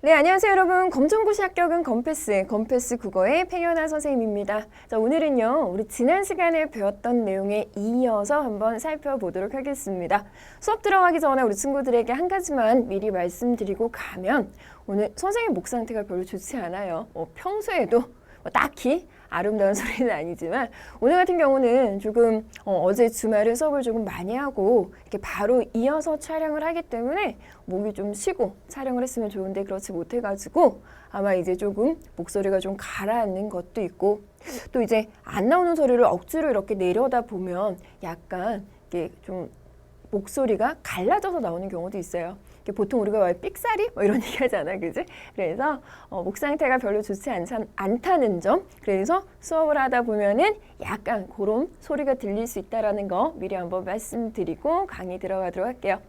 네, 안녕하세요 여러분. 검정고시 합격은 검패스 국어의 팽현아 선생님입니다. 자, 오늘은요 우리 지난 시간에 배웠던 내용에 이어서 한번 살펴보도록 하겠습니다. 수업 들어가기 전에 우리 친구들에게 한 가지만 미리 말씀드리고 가면, 오늘 선생님 목 상태가 별로 좋지 않아요. 평소에도 딱히 아름다운 소리는 아니지만 오늘 같은 경우는 조금 어제 주말에 수업을 조금 많이 하고 이렇게 바로 이어서 촬영을 하기 때문에 목이 좀 쉬고 촬영을 했으면 좋은데 그렇지 못해가지고 아마 이제 조금 목소리가 좀 가라앉는 것도 있고, 또 이제 안 나오는 소리를 억지로 이렇게 내려다 보면 약간 이게 좀 목소리가 갈라져서 나오는 경우도 있어요. 보통 우리가 왜 삑사리? 이런 얘기 하잖아, 그지? 그래서 목 상태가 별로 좋지 않다는 점, 그래서 수업을 하다 보면은 약간 그런 소리가 들릴 수 있다는 거 미리 한번 말씀드리고 강의 들어가도록 할게요.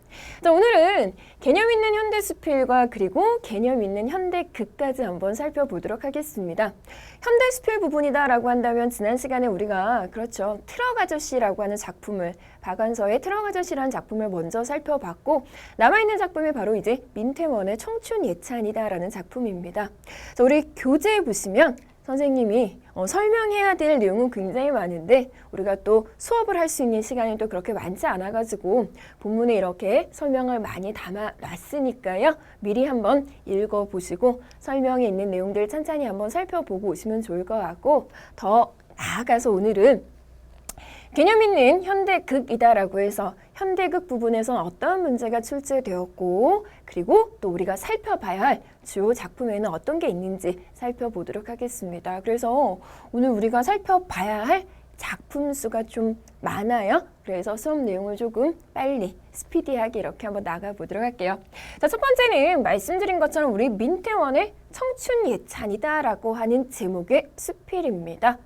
자, 오늘은 개념 있는 현대 수필과 그리고 개념 있는 현대 극까지 한번 살펴보도록 하겠습니다. 현대 수필 부분이다라고 한다면 지난 시간에 우리가 그렇죠, 트럭 아저씨라고 하는 작품을, 박완서의 트럭 아저씨라는 작품을 먼저 살펴봤고, 남아있는 작품이 바로 이제 민태원의 청춘 예찬이다라는 작품입니다. 자, 우리 교재에 보시면 선생님이 설명해야 될 내용은 굉장히 많은데 우리가 또 수업을 할 수 있는 시간이 또 그렇게 많지 않아가지고 본문에 이렇게 설명을 많이 담아놨으니까요. 미리 한번 읽어보시고 설명에 있는 내용들 찬찬히 한번 살펴보고 오시면 좋을 것 같고, 더 나아가서 오늘은 개념 있는 현대극이다라고 해서 현대극 부분에서 어떤 문제가 출제되었고, 그리고 또 우리가 살펴봐야 할 주요 작품에는 어떤 게 있는지 살펴보도록 하겠습니다. 그래서 오늘 우리가 살펴봐야 할 작품 수가 좀 많아요. 그래서 수업 내용을 조금 빨리 스피디하게 이렇게 한번 나가보도록 할게요. 자, 첫 번째는 말씀드린 것처럼 우리 민태원의 청춘 예찬이다라고 하는 제목의 수필입니다.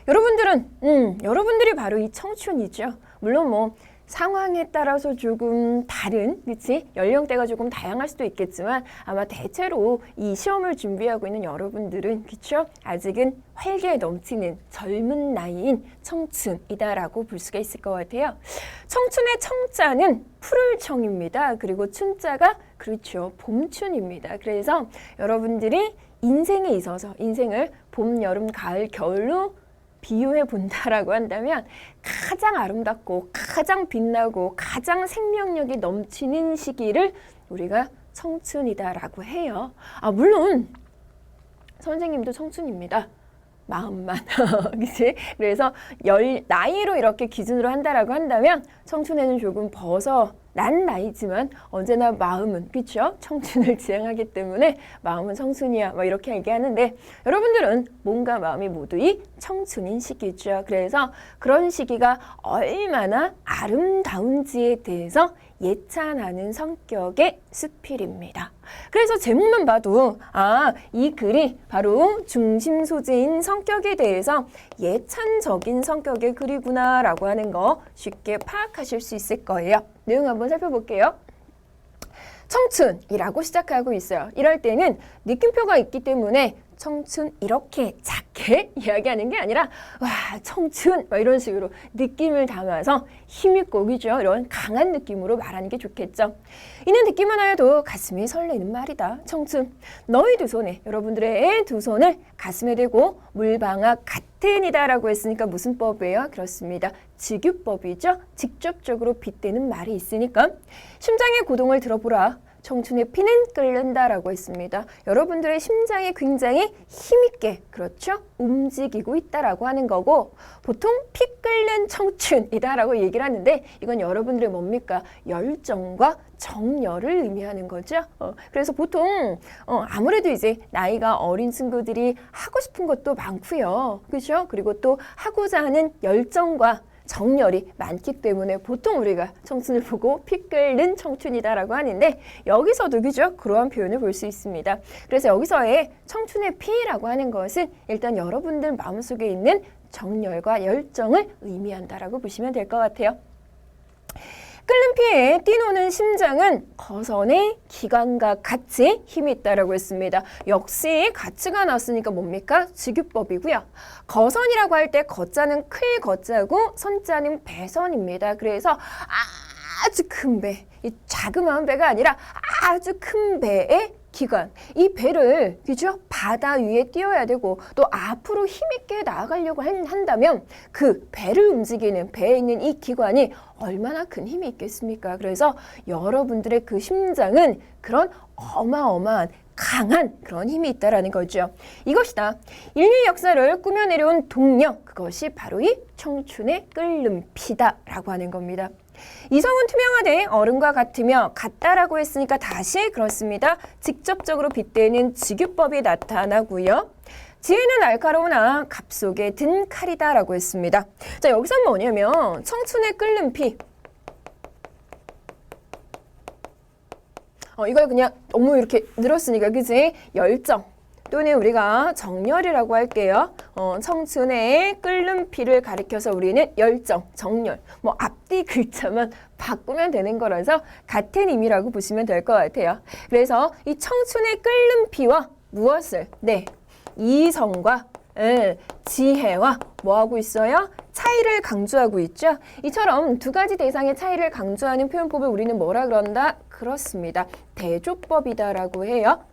여러분들이 바로 이 청춘이죠. 물론 뭐 상황에 따라서 조금 다른, 그치? 연령대가 조금 다양할 수도 있겠지만 아마 대체로 이 시험을 준비하고 있는 여러분들은, 그쵸? 아직은 활기에 넘치는 젊은 나이인 청춘이다라고 볼 수가 있을 것 같아요. 청춘의 청자는 푸를 청입니다. 그리고 춘자가 그렇죠, 봄춘입니다. 그래서 여러분들이 인생에 있어서 인생을 봄, 여름, 가을, 겨울로 비유해 본다라고 한다면 가장 아름답고 가장 빛나고 가장 생명력이 넘치는 시기를 우리가 청춘이다라고 해요. 물론 선생님도 청춘입니다. 마음만. 그치? 그래서 나이로 이렇게 기준으로 한다라고 한다면 청춘에는 조금 벗어난 나이지만 언제나 마음은, 그쵸? 청춘을 지향하기 때문에 마음은 청춘이야, 이렇게 얘기하는데, 여러분들은 몸과 마음이 모두 이 청춘인 시기죠. 그래서 그런 시기가 얼마나 아름다운지에 대해서 예찬하는 성격의 수필입니다. 그래서 제목만 봐도 이 글이 바로 중심 소재인 성격에 대해서 예찬적인 성격의 글이구나 라고 하는 거 쉽게 파악하실 수 있을 거예요. 내용 한번 살펴볼게요. 청춘이라고 시작하고 있어요. 이럴 때는 느낌표가 있기 때문에 청춘 이렇게 작게 이야기하는 게 아니라 와 청춘 이런 식으로 느낌을 담아서 힘있고, 그죠? 이런 강한 느낌으로 말하는 게 좋겠죠. 이는 듣기만 하여도 가슴이 설레는 말이다. 청춘, 너희 두 손에, 여러분들의 두 손을 가슴에 대고 물방학 같은 이다라고 했으니까 무슨 법이에요? 그렇습니다. 직유법이죠. 직접적으로 빗대는 말이 있으니까 심장의 고동을 들어보라. 청춘의 피는 끓는다라고 했습니다. 여러분들의 심장이 굉장히 힘있게, 그렇죠? 움직이고 있다라고 하는 거고, 보통 피 끓는 청춘이다라고 얘기를 하는데 이건 여러분들의 뭡니까? 열정과 정열을 의미하는 거죠. 그래서 보통 아무래도 이제 나이가 어린 친구들이 하고 싶은 것도 많고요. 그렇죠? 그리고 또 하고자 하는 열정과 정열이 많기 때문에 보통 우리가 청춘을 보고 피 끓는 청춘이다라고 하는데, 여기서도 그죠? 그러한 표현을 볼 수 있습니다. 그래서 여기서의 청춘의 피라고 하는 것은 일단 여러분들 마음속에 있는 정열과 열정을 의미한다라고 보시면 될 것 같아요. 끓는 피에 뛰노는 심장은 거선의 기관과 같이 힘이 있다라고 했습니다. 역시 가치가 나왔으니까 뭡니까? 직유법이고요. 거선이라고 할 때 거자는 클 거자고 선자는 배선입니다. 그래서 아주 큰 배, 이 자그마한 배가 아니라 아주 큰 배에 기관, 이 배를 그죠? 바다 위에 띄워야 되고 또 앞으로 힘있게 나아가려고 한다면 그 배를 움직이는 배에 있는 이 기관이 얼마나 큰 힘이 있겠습니까? 그래서 여러분들의 그 심장은 그런 어마어마한 강한 그런 힘이 있다라는 거죠. 이것이다. 인류의 역사를 꾸며내려온 동력, 그것이 바로 이 청춘의 끓는피다라고 하는 겁니다. 이성은 투명하되 얼음과 같으며 같다라고 했으니까 다시 그렇습니다. 직접적으로 빗대는 직유법이 나타나고요. 지혜는 날카로우나 갑 속에 든 칼이다라고 했습니다. 자, 여기서 뭐냐면 청춘의 끓는 피. 이걸 그냥 너무 이렇게 늘었으니까 그지? 열정 또는 우리가 정열이라고 할게요. 청춘의 끓는 피를 가리켜서 우리는 열정, 정열, 뭐 앞뒤 글자만 바꾸면 되는 거라서 같은 의미라고 보시면 될 것 같아요. 그래서 이 청춘의 끓는 피와 무엇을? 네, 이성과 지혜와 뭐하고 있어요? 차이를 강조하고 있죠. 이처럼 두 가지 대상의 차이를 강조하는 표현법을 우리는 뭐라 그런다? 그렇습니다. 대조법이다라고 해요.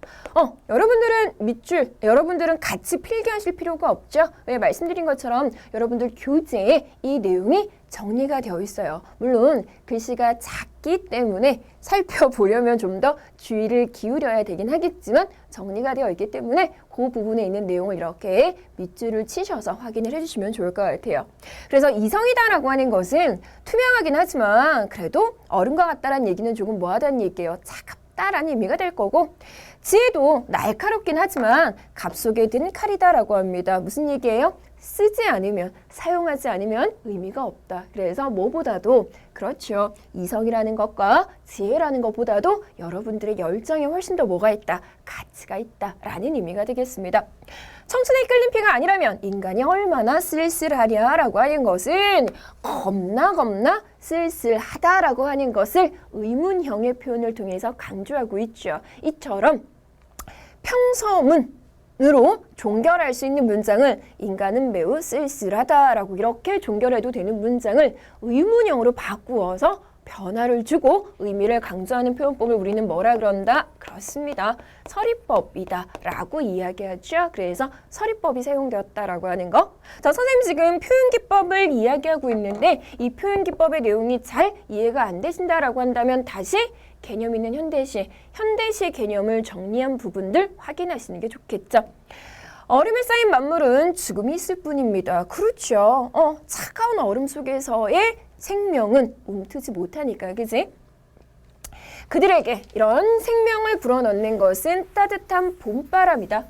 여러분들은 밑줄, 여러분들은 같이 필기하실 필요가 없죠. 왜 말씀드린 것처럼 여러분들 교재에 이 내용이 정리가 되어 있어요. 물론 글씨가 작기 때문에 살펴보려면 좀 더 주의를 기울여야 되긴 하겠지만 정리가 되어 있기 때문에 그 부분에 있는 내용을 이렇게 밑줄을 치셔서 확인을 해주시면 좋을 것 같아요. 그래서 이성이다라고 하는 것은 투명하긴 하지만 그래도 얼음과 같다라는 얘기는 조금 뭐하다는 얘기예요. 차갑다라는 의미가 될 거고 지혜도 날카롭긴 하지만 갑 속에 든 칼이다라고 합니다. 무슨 얘기예요? 쓰지 않으면, 사용하지 않으면 의미가 없다. 그래서 뭐보다도 그렇죠. 이성이라는 것과 지혜라는 것보다도 여러분들의 열정에 훨씬 더 뭐가 있다? 가치가 있다라는 의미가 되겠습니다. 청춘의 끓는 피가 아니라면 인간이 얼마나 쓸쓸하냐라고 하는 것은 겁나 쓸쓸하다라고 하는 것을 의문형의 표현을 통해서 강조하고 있죠. 이처럼 평서문으로 종결할 수 있는 문장을 인간은 매우 쓸쓸하다라고 이렇게 종결해도 되는 문장을 의문형으로 바꾸어서 변화를 주고 의미를 강조하는 표현법을 우리는 뭐라 그런다? 그렇습니다. 서리법이다 라고 이야기하죠. 그래서 서리법이 사용되었다라고 하는 거. 자, 선생님 지금 표현기법을 이야기하고 있는데 이 표현기법의 내용이 잘 이해가 안 되신다라고 한다면 다시 개념 있는 현대시 개념을 정리한 부분들 확인하시는 게 좋겠죠. 얼음에 쌓인 만물은 죽음이 있을 뿐입니다. 그렇죠. 차가운 얼음 속에서의 생명은 움트지 못하니까, 그지? 그들에게 이런 생명을 불어넣는 것은 따뜻한 봄바람이다.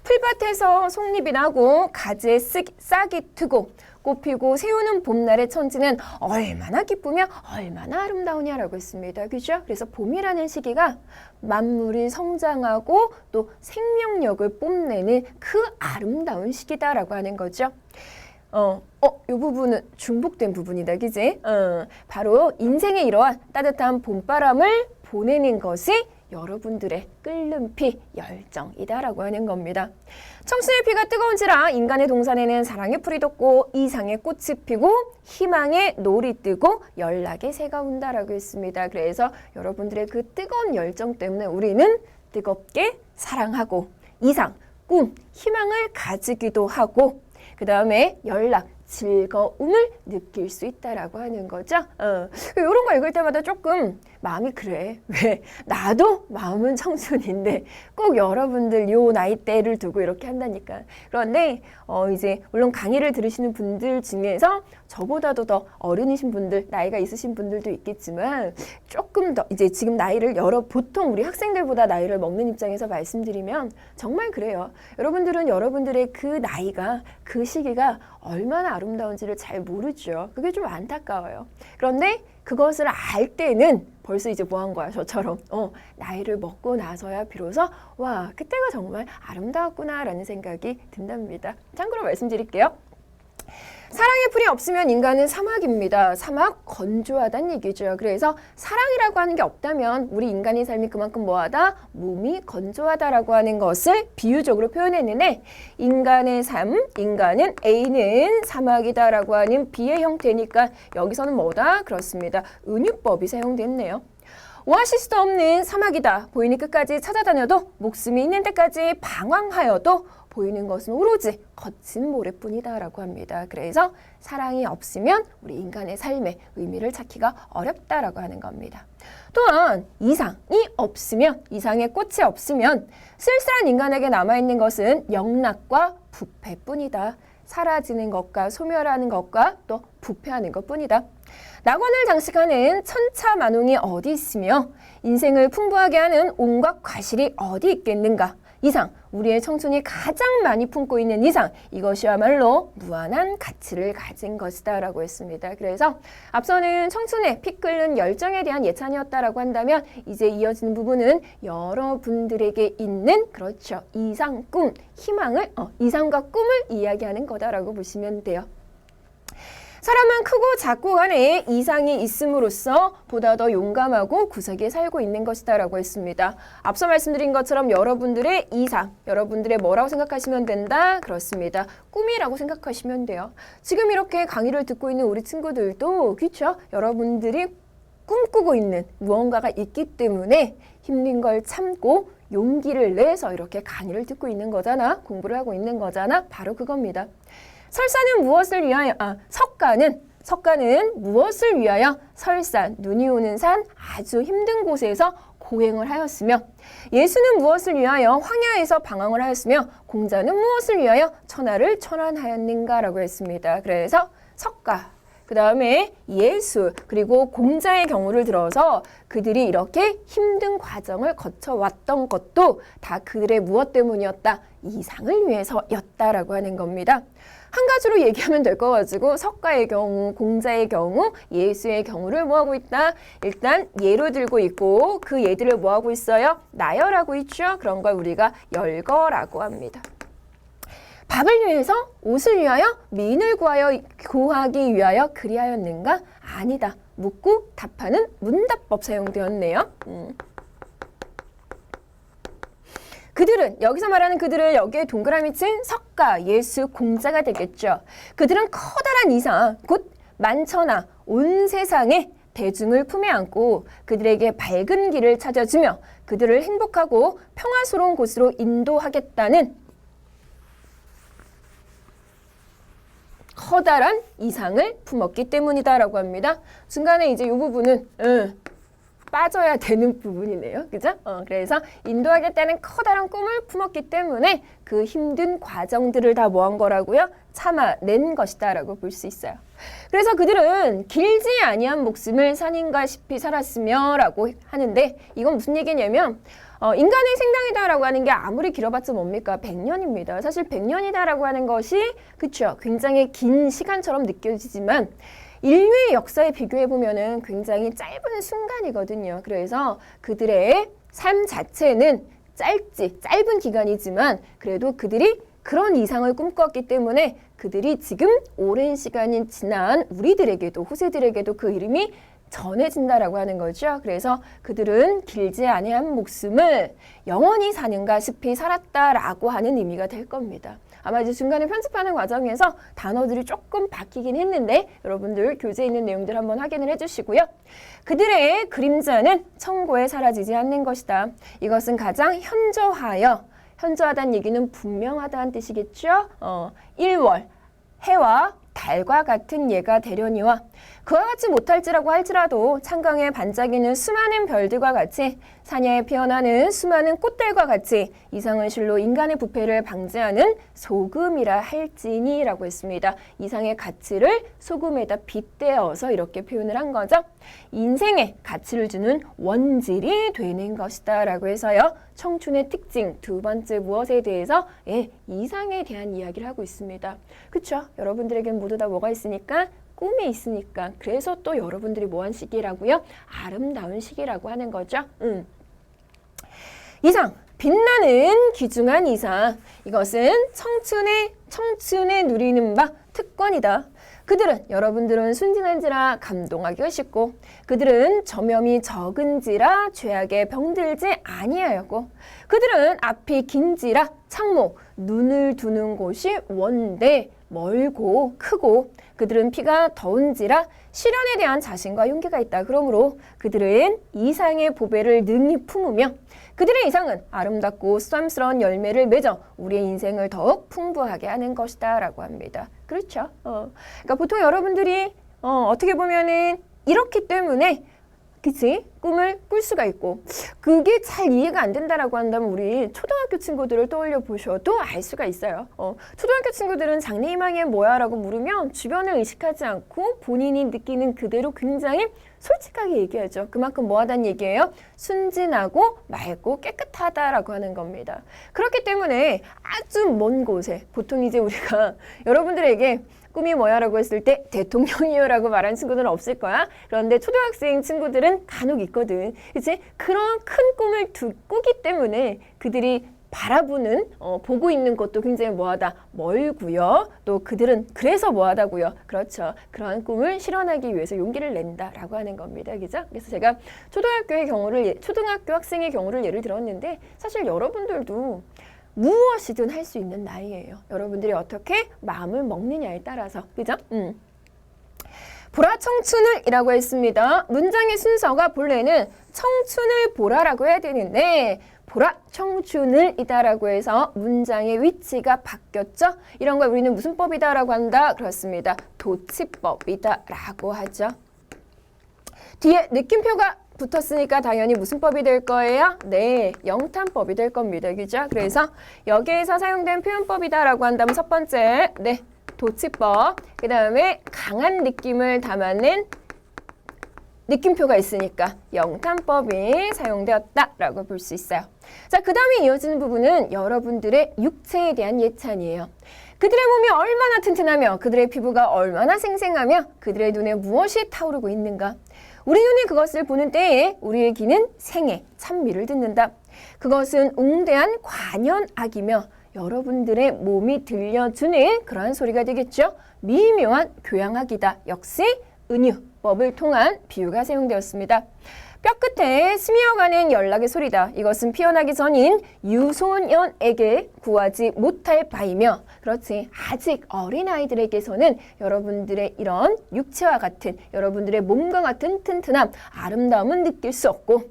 풀밭에서 속잎이 나고 가지에 싹이 트고 꽃 피고 새우는 봄날의 천지는 얼마나 기쁘며 얼마나 아름다우냐라고 했습니다. 그죠? 그래서 봄이라는 시기가 만물이 성장하고 또 생명력을 뽐내는 그 아름다운 시기다라고 하는 거죠. 이 부분은 중복된 부분이다, 그지? 바로 인생에 이러한 따뜻한 봄바람을 보내는 것이 여러분들의 끓는 피, 열정이다라고 하는 겁니다. 청춘의 피가 뜨거운지라 인간의 동산에는 사랑의 풀이 돋고 이상의 꽃이 피고 희망의 놀이 뜨고 연락의 새가 온다라고 했습니다. 그래서 여러분들의 그 뜨거운 열정 때문에 우리는 뜨겁게 사랑하고 이상, 꿈, 희망을 가지기도 하고 그 다음에 연락, 즐거움을 느낄 수 있다라고 하는 거죠. 이런 거 읽을 때마다 조금 마음이 그래. 왜? 나도 마음은 청춘인데 꼭 여러분들 요 나이대를 두고 이렇게 한다니까. 그런데 이제 물론 강의를 들으시는 분들 중에서 저보다도 더 어른이신 분들, 나이가 있으신 분들도 있겠지만 조금 더 이제 지금 나이를 보통 우리 학생들보다 나이를 먹는 입장에서 말씀드리면 정말 그래요. 여러분들은 여러분들의 그 나이가 그 시기가 얼마나 아름다운지를 잘 모르죠. 그게 좀 안타까워요. 그런데 그것을 알 때는 벌써 이제 뭐 한 거야, 저처럼. 나이를 먹고 나서야 비로소 와, 그때가 정말 아름다웠구나라는 생각이 든답니다. 참고로 말씀드릴게요. 사랑의 풀이 없으면 인간은 사막입니다. 사막 건조하다는 얘기죠. 그래서 사랑이라고 하는 게 없다면 우리 인간의 삶이 그만큼 뭐하다? 몸이 건조하다라고 하는 것을 비유적으로 표현했는데 인간의 삶, 인간은 A는 사막이다라고 하는 B의 형태니까 여기서는 뭐다? 그렇습니다. 은유법이 사용됐네요. 오아시스도 없는 사막이다. 보이니 끝까지 찾아다녀도 목숨이 있는 데까지 방황하여도 보이는 것은 오로지 거친 모래뿐이다 라고 합니다. 그래서 사랑이 없으면 우리 인간의 삶의 의미를 찾기가 어렵다라고 하는 겁니다. 또한 이상이 없으면, 이상의 꽃이 없으면 쓸쓸한 인간에게 남아있는 것은 영락과 부패뿐이다. 사라지는 것과 소멸하는 것과 또 부패하는 것뿐이다. 낙원을 장식하는 천차만홍이 어디 있으며 인생을 풍부하게 하는 온갖 과실이 어디 있겠는가. 이상, 우리의 청춘이 가장 많이 품고 있는 이상, 이것이야말로 무한한 가치를 가진 것이다 라고 했습니다. 그래서 앞서는 청춘의 피 끓는 열정에 대한 예찬이었다라고 한다면 이제 이어지는 부분은 여러분들에게 있는, 그렇죠, 이상, 꿈, 희망을, 이상과 꿈을 이야기하는 거다라고 보시면 돼요. 사람은 크고 작고 간에 이상이 있음으로써 보다 더 용감하고 구석에 살고 있는 것이다 라고 했습니다. 앞서 말씀드린 것처럼 여러분들의 이상, 여러분들의 뭐라고 생각하시면 된다? 그렇습니다. 꿈이라고 생각하시면 돼요. 지금 이렇게 강의를 듣고 있는 우리 친구들도, 그렇죠? 여러분들이 꿈꾸고 있는 무언가가 있기 때문에 힘든 걸 참고 용기를 내서 이렇게 강의를 듣고 있는 거잖아. 공부를 하고 있는 거잖아. 바로 그겁니다. 설사는 무엇을 위하여, 석가는 무엇을 위하여 설산, 눈이 오는 산 아주 힘든 곳에서 고행을 하였으며, 예수는 무엇을 위하여 황야에서 방황을 하였으며, 공자는 무엇을 위하여 천하를 천안하였는가라고 했습니다. 그래서 석가, 그 다음에 예수, 그리고 공자의 경우를 들어서 그들이 이렇게 힘든 과정을 거쳐왔던 것도 다 그들의 무엇 때문이었다? 이상을 위해서였다라고 하는 겁니다. 한 가지로 얘기하면 될 거 가지고 석가의 경우, 공자의 경우, 예수의 경우를 뭐하고 있다? 일단 예로 들고 있고 그 예들을 뭐하고 있어요? 나열하고 있죠. 그런 걸 우리가 열거라고 합니다. 밥을 위해서, 옷을 위하여, 미인을 구하기 위하여 그리하였는가? 아니다. 묻고 답하는 문답법 사용되었네요. 그들은, 여기서 말하는 그들은 여기에 동그라미 친 석가, 예수, 공자가 되겠죠. 그들은 커다란 이상, 곧 만천하, 온 세상에 대중을 품에 안고 그들에게 밝은 길을 찾아주며 그들을 행복하고 평화스러운 곳으로 인도하겠다는 커다란 이상을 품었기 때문이다라고 합니다. 중간에 이제 이 부분은 빠져야 되는 부분이네요. 그죠? 그래서 인도하겠다는 커다란 꿈을 품었기 때문에 그 힘든 과정들을 다 뭐한 거라고요? 참아낸 것이다 라고 볼 수 있어요. 그래서 그들은 길지 아니한 목숨을 산인가시피 살았으며 라고 하는데, 이건 무슨 얘기냐면 인간의 생명이다라고 하는 게 아무리 길어봤자 뭡니까? 100년입니다. 사실 100년이다라고 하는 것이, 그쵸, 굉장히 긴 시간처럼 느껴지지만 인류의 역사에 비교해보면은 굉장히 짧은 순간이거든요. 그래서 그들의 삶 자체는 짧은 기간이지만 그래도 그들이 그런 이상을 꿈꿨기 때문에 그들이 지금 오랜 시간이 지난 우리들에게도, 후세들에게도 그 이름이 전해진다라고 하는 거죠. 그래서 그들은 길지 아니한 목숨을 영원히 사는가시피 살았다라고 하는 의미가 될 겁니다. 아마 이제 중간에 편집하는 과정에서 단어들이 조금 바뀌긴 했는데 여러분들 교재에 있는 내용들 한번 확인을 해주시고요. 그들의 그림자는 천고에 사라지지 않는 것이다. 이것은 가장 현저하다는 얘기는 분명하다는 뜻이겠죠. 1월, 해와 달과 같은 예가 되려니와 그와 같이 못할지라고 할지라도 창강에 반짝이는 수많은 별들과 같이 사냐에 피어나는 수많은 꽃들과 같이 이상은 실로 인간의 부패를 방지하는 소금이라 할지니라고 했습니다. 이상의 가치를 소금에다 빗대어서 이렇게 표현을 한 거죠. 인생에 가치를 주는 원질이 되는 것이다 라고 해서요. 청춘의 특징 두 번째 무엇에 대해서 이상에 대한 이야기를 하고 있습니다. 그렇죠? 여러분들에게는 모두 다 뭐가 있으니까? 꿈이 있으니까. 그래서 또 여러분들이 뭐한 시기라고요? 아름다운 시기라고 하는 거죠. 이상, 빛나는 귀중한 이상. 이것은 청춘에 누리는 바 특권이다. 그들은, 여러분들은 순진한지라 감동하기가 쉽고 그들은 저염이 적은지라 죄악에 병들지 아니하였고 그들은 앞이 긴지라 창모, 눈을 두는 곳이 원대, 멀고 크고 그들은 피가 더운지라 시련에 대한 자신과 용기가 있다. 그러므로 그들은 이상의 보배를 능히 품으며 그들의 이상은 아름답고 수담스러운 열매를 맺어 우리의 인생을 더욱 풍부하게 하는 것이다 라고 합니다. 그렇죠. 그러니까 보통 여러분들이 어떻게 보면은 이렇기 때문에 그치? 꿈을 꿀 수가 있고 그게 잘 이해가 안 된다라고 한다면 우리 초등학교 친구들을 떠올려 보셔도 알 수가 있어요. 초등학교 친구들은 장래희망이 뭐야? 라고 물으면 주변을 의식하지 않고 본인이 느끼는 그대로 굉장히 솔직하게 얘기하죠. 그만큼 뭐하다는 얘기예요? 순진하고 맑고 깨끗하다라고 하는 겁니다. 그렇기 때문에 아주 먼 곳에 보통 이제 우리가 여러분들에게 꿈이 뭐야? 라고 했을 때 대통령이요 라고 말하는 친구들은 없을 거야. 그런데 초등학생 친구들은 간혹 있거든. 이제 그런 큰 꿈을 꾸기 때문에 그들이 바라보는 보고 있는 것도 굉장히 뭐하다 멀고요. 또 그들은 그래서 뭐하다고요. 그렇죠. 그러한 꿈을 실현하기 위해서 용기를 낸다라고 하는 겁니다. 그죠? 그래서 제가 초등학교 학생의 경우를 예를 들었는데 사실 여러분들도 무엇이든 할 수 있는 나이예요. 여러분들이 어떻게 마음을 먹느냐에 따라서. 그죠? 보라 청춘을 이라고 했습니다. 문장의 순서가 본래는 청춘을 보라라고 해야 되는데 보라 청춘을 이다라고 해서 문장의 위치가 바뀌었죠. 이런 걸 우리는 무슨 법이다라고 한다? 그렇습니다. 도치법이다라고 하죠. 뒤에 느낌표가 붙었으니까 당연히 무슨 법이 될 거예요? 네, 영탄법이 될 겁니다. 그죠? 그래서 여기에서 사용된 표현법이다라고 한다면 첫 번째, 네, 도치법. 그 다음에 강한 느낌을 담아낸 느낌표가 있으니까 영탄법이 사용되었다라고 볼 수 있어요. 자, 그 다음에 이어지는 부분은 여러분들의 육체에 대한 예찬이에요. 그들의 몸이 얼마나 튼튼하며 그들의 피부가 얼마나 생생하며 그들의 눈에 무엇이 타오르고 있는가. 우리 눈이 그것을 보는 때에 우리의 귀는 생애, 찬미를 듣는다. 그것은 웅대한 관현악이며 여러분들의 몸이 들려주는 그러한 소리가 되겠죠. 미묘한 교양악이다. 역시 은유법을 통한 비유가 사용되었습니다. 뼈끝에 스며가는 연락의 소리다. 이것은 피어나기 전인 유소년에게 구하지 못할 바이며 그렇지 아직 어린아이들에게서는 여러분들의 이런 육체와 같은 여러분들의 몸과 같은 튼튼함 아름다움은 느낄 수 없고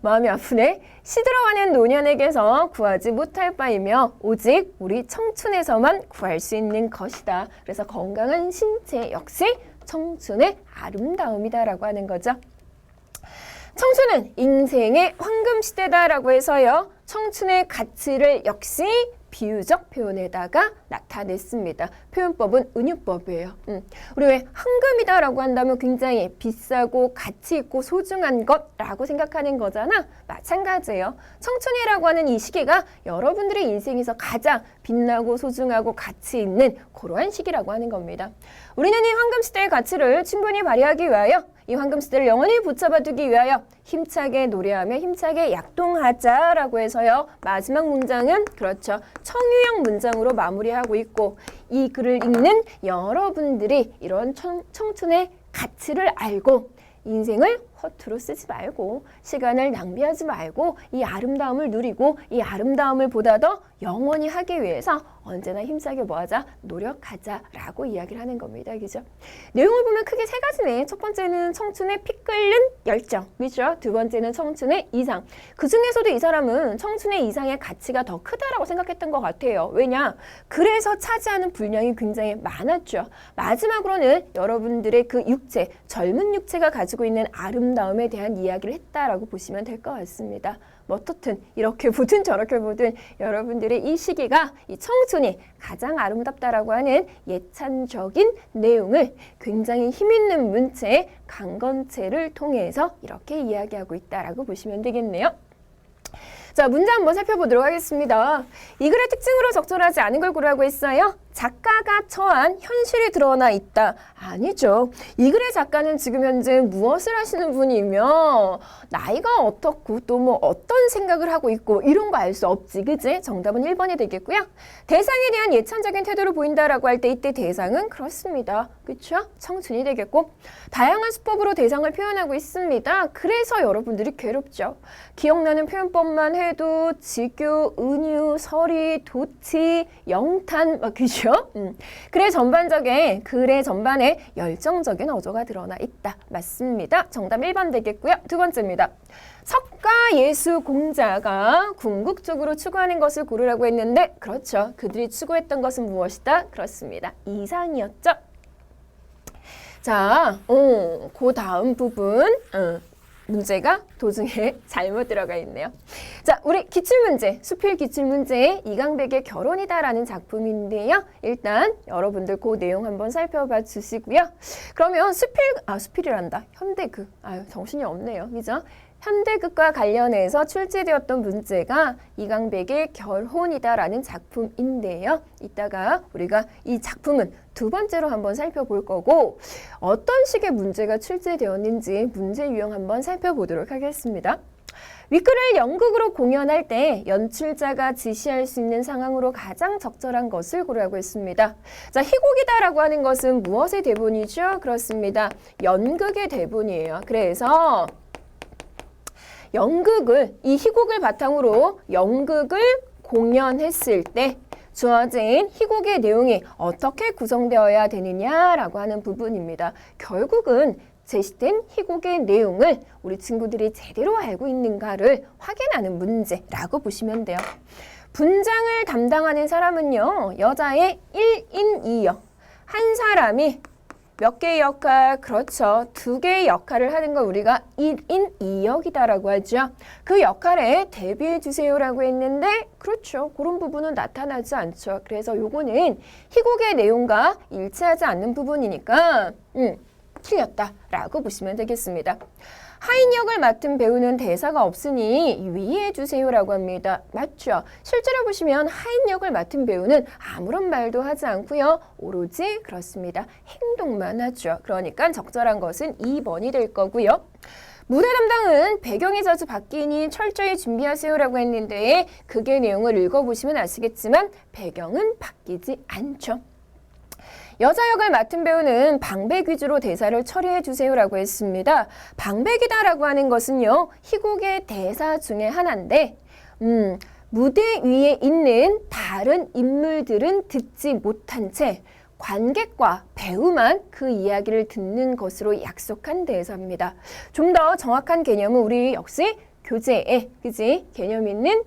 마음이 아프네. 시들어가는 노년에게서 구하지 못할 바이며 오직 우리 청춘에서만 구할 수 있는 것이다. 그래서 건강한 신체 역시 청춘의 아름다움이다라고 하는 거죠. 청춘은 인생의 황금 시대다라고 해서요. 청춘의 가치를 역시 비유적 표현에다가 나타냈습니다. 표현법은 은유법이에요. 우리 왜 황금이다라고 한다면 굉장히 비싸고 가치 있고 소중한 것라고 생각하는 거잖아. 마찬가지예요. 청춘이라고 하는 이 시기가 여러분들의 인생에서 가장 빛나고 소중하고 가치 있는 그러한 시기라고 하는 겁니다. 우리는 이 황금 시대의 가치를 충분히 발휘하기 위하여 이 황금 시대를 영원히 붙잡아두기 위하여 힘차게 노래하며 힘차게 약동하자라고 해서요. 마지막 문장은 그렇죠. 청유형 문장으로 마무리하고 있고 이 글을 읽는 여러분들이 이런 청춘의 가치를 알고 인생을 허투루 쓰지 말고 시간을 낭비하지 말고 이 아름다움을 누리고 이 아름다움을 보다 더 영원히 하기 위해서 언제나 힘차게 뭐하자? 노력하자라고 이야기를 하는 겁니다. 그죠? 내용을 보면 크게 세 가지네. 첫 번째는 청춘의 피 끓는 열정. 그죠? 두 번째는 청춘의 이상. 그 중에서도 이 사람은 청춘의 이상의 가치가 더 크다라고 생각했던 것 같아요. 왜냐? 그래서 차지하는 분량이 굉장히 많았죠. 마지막으로는 여러분들의 그 육체, 젊은 육체가 가지고 있는 아름다움에 대한 이야기를 했다라고 보시면 될 것 같습니다. 뭐 어떻든 이렇게 보든 저렇게 보든 여러분들의 이 시기가 이 청춘이 가장 아름답다라고 하는 예찬적인 내용을 굉장히 힘있는 문체의 강건체를 통해서 이렇게 이야기하고 있다라고 보시면 되겠네요. 자, 문장 한번 살펴보도록 하겠습니다. 이 글의 특징으로 적절하지 않은 걸 고르라고 했어요. 작가가 처한 현실이 드러나 있다. 아니죠. 이 글의 작가는 지금 현재 무엇을 하시는 분이며 나이가 어떻고 또 뭐 어떤 생각을 하고 있고 이런 거 알 수 없지. 그지? 정답은 1번이 되겠고요. 대상에 대한 예찬적인 태도를 보인다라고 할 때 이때 대상은 그렇습니다. 그렇죠? 청춘이 되겠고 다양한 수법으로 대상을 표현하고 있습니다. 그래서 여러분들이 괴롭죠. 기억나는 표현법만 해도 지교, 은유, 서리, 도치, 영탄 막 그죠? 그쵸? 글의 전반에 열정적인 어조가 드러나 있다. 맞습니다. 정답 1번 되겠고요. 두 번째입니다. 석가예수공자가 궁극적으로 추구하는 것을 고르라고 했는데 그렇죠. 그들이 추구했던 것은 무엇이다? 그렇습니다. 이상이었죠. 자, 그 다음 부분 문제가 도중에 잘못 들어가 있네요. 자, 우리 기출문제, 수필 기출문제의 이강백의 결혼이다라는 작품인데요. 일단 여러분들 그 내용 한번 살펴봐 주시고요. 그러면 수필이란다. 현대극. 정신이 없네요. 그죠? 현대극과 관련해서 출제되었던 문제가 이강백의 결혼이다라는 작품인데요. 이따가 우리가 이 작품은 두 번째로 한번 살펴볼 거고 어떤 식의 문제가 출제되었는지 문제 유형 한번 살펴보도록 하겠습니다. 윗글을 연극으로 공연할 때 연출자가 지시할 수 있는 상황으로 가장 적절한 것을 고르라고 했습니다. 자, 희곡이다라고 하는 것은 무엇의 대본이죠? 그렇습니다. 연극의 대본이에요. 그래서 이 희곡을 바탕으로 연극을 공연했을 때 주어진 희곡의 내용이 어떻게 구성되어야 되느냐라고 하는 부분입니다. 결국은 제시된 희곡의 내용을 우리 친구들이 제대로 알고 있는가를 확인하는 문제라고 보시면 돼요. 분장을 담당하는 사람은요, 여자의 1인 2역. 한 사람이 몇 개의 역할? 그렇죠. 2개의 역할을 하는 걸 우리가 1인 2역이다라고 하죠. 그 역할에 대비해 주세요라고 했는데 그렇죠. 그런 부분은 나타나지 않죠. 그래서 요거는 희곡의 내용과 일치하지 않는 부분이니까 틀렸다라고 보시면 되겠습니다. 하인 역을 맡은 배우는 대사가 없으니 유의해 주세요라고 합니다. 맞죠? 실제로 보시면 하인 역을 맡은 배우는 아무런 말도 하지 않고요. 오로지 그렇습니다. 행동만 하죠. 그러니까 적절한 것은 2번이 될 거고요. 무대 담당은 배경이 자주 바뀌니 철저히 준비하세요라고 했는데 극의 내용을 읽어보시면 아시겠지만 배경은 바뀌지 않죠. 여자 역을 맡은 배우는 방백 위주로 대사를 처리해 주세요라고 했습니다. 방백이다라고 하는 것은요. 희곡의 대사 중에 하나인데 무대 위에 있는 다른 인물들은 듣지 못한 채 관객과 배우만 그 이야기를 듣는 것으로 약속한 대사입니다. 좀 더 정확한 개념은 우리 역시 교재에 개념 있는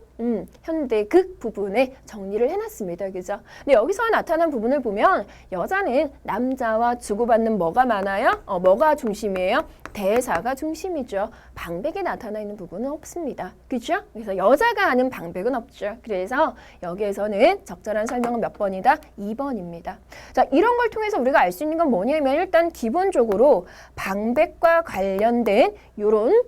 현대극 부분에 정리를 해놨습니다. 그죠? 근데 여기서 나타난 부분을 보면 여자는 남자와 주고받는 뭐가 많아요? 뭐가 중심이에요? 대사가 중심이죠. 방백이 나타나 있는 부분은 없습니다. 그죠? 그래서 여자가 하는 방백은 없죠. 그래서 여기에서는 적절한 설명은 몇 번이다? 2번입니다. 자, 이런 걸 통해서 우리가 알 수 있는 건 뭐냐면 일단 기본적으로 방백과 관련된 이런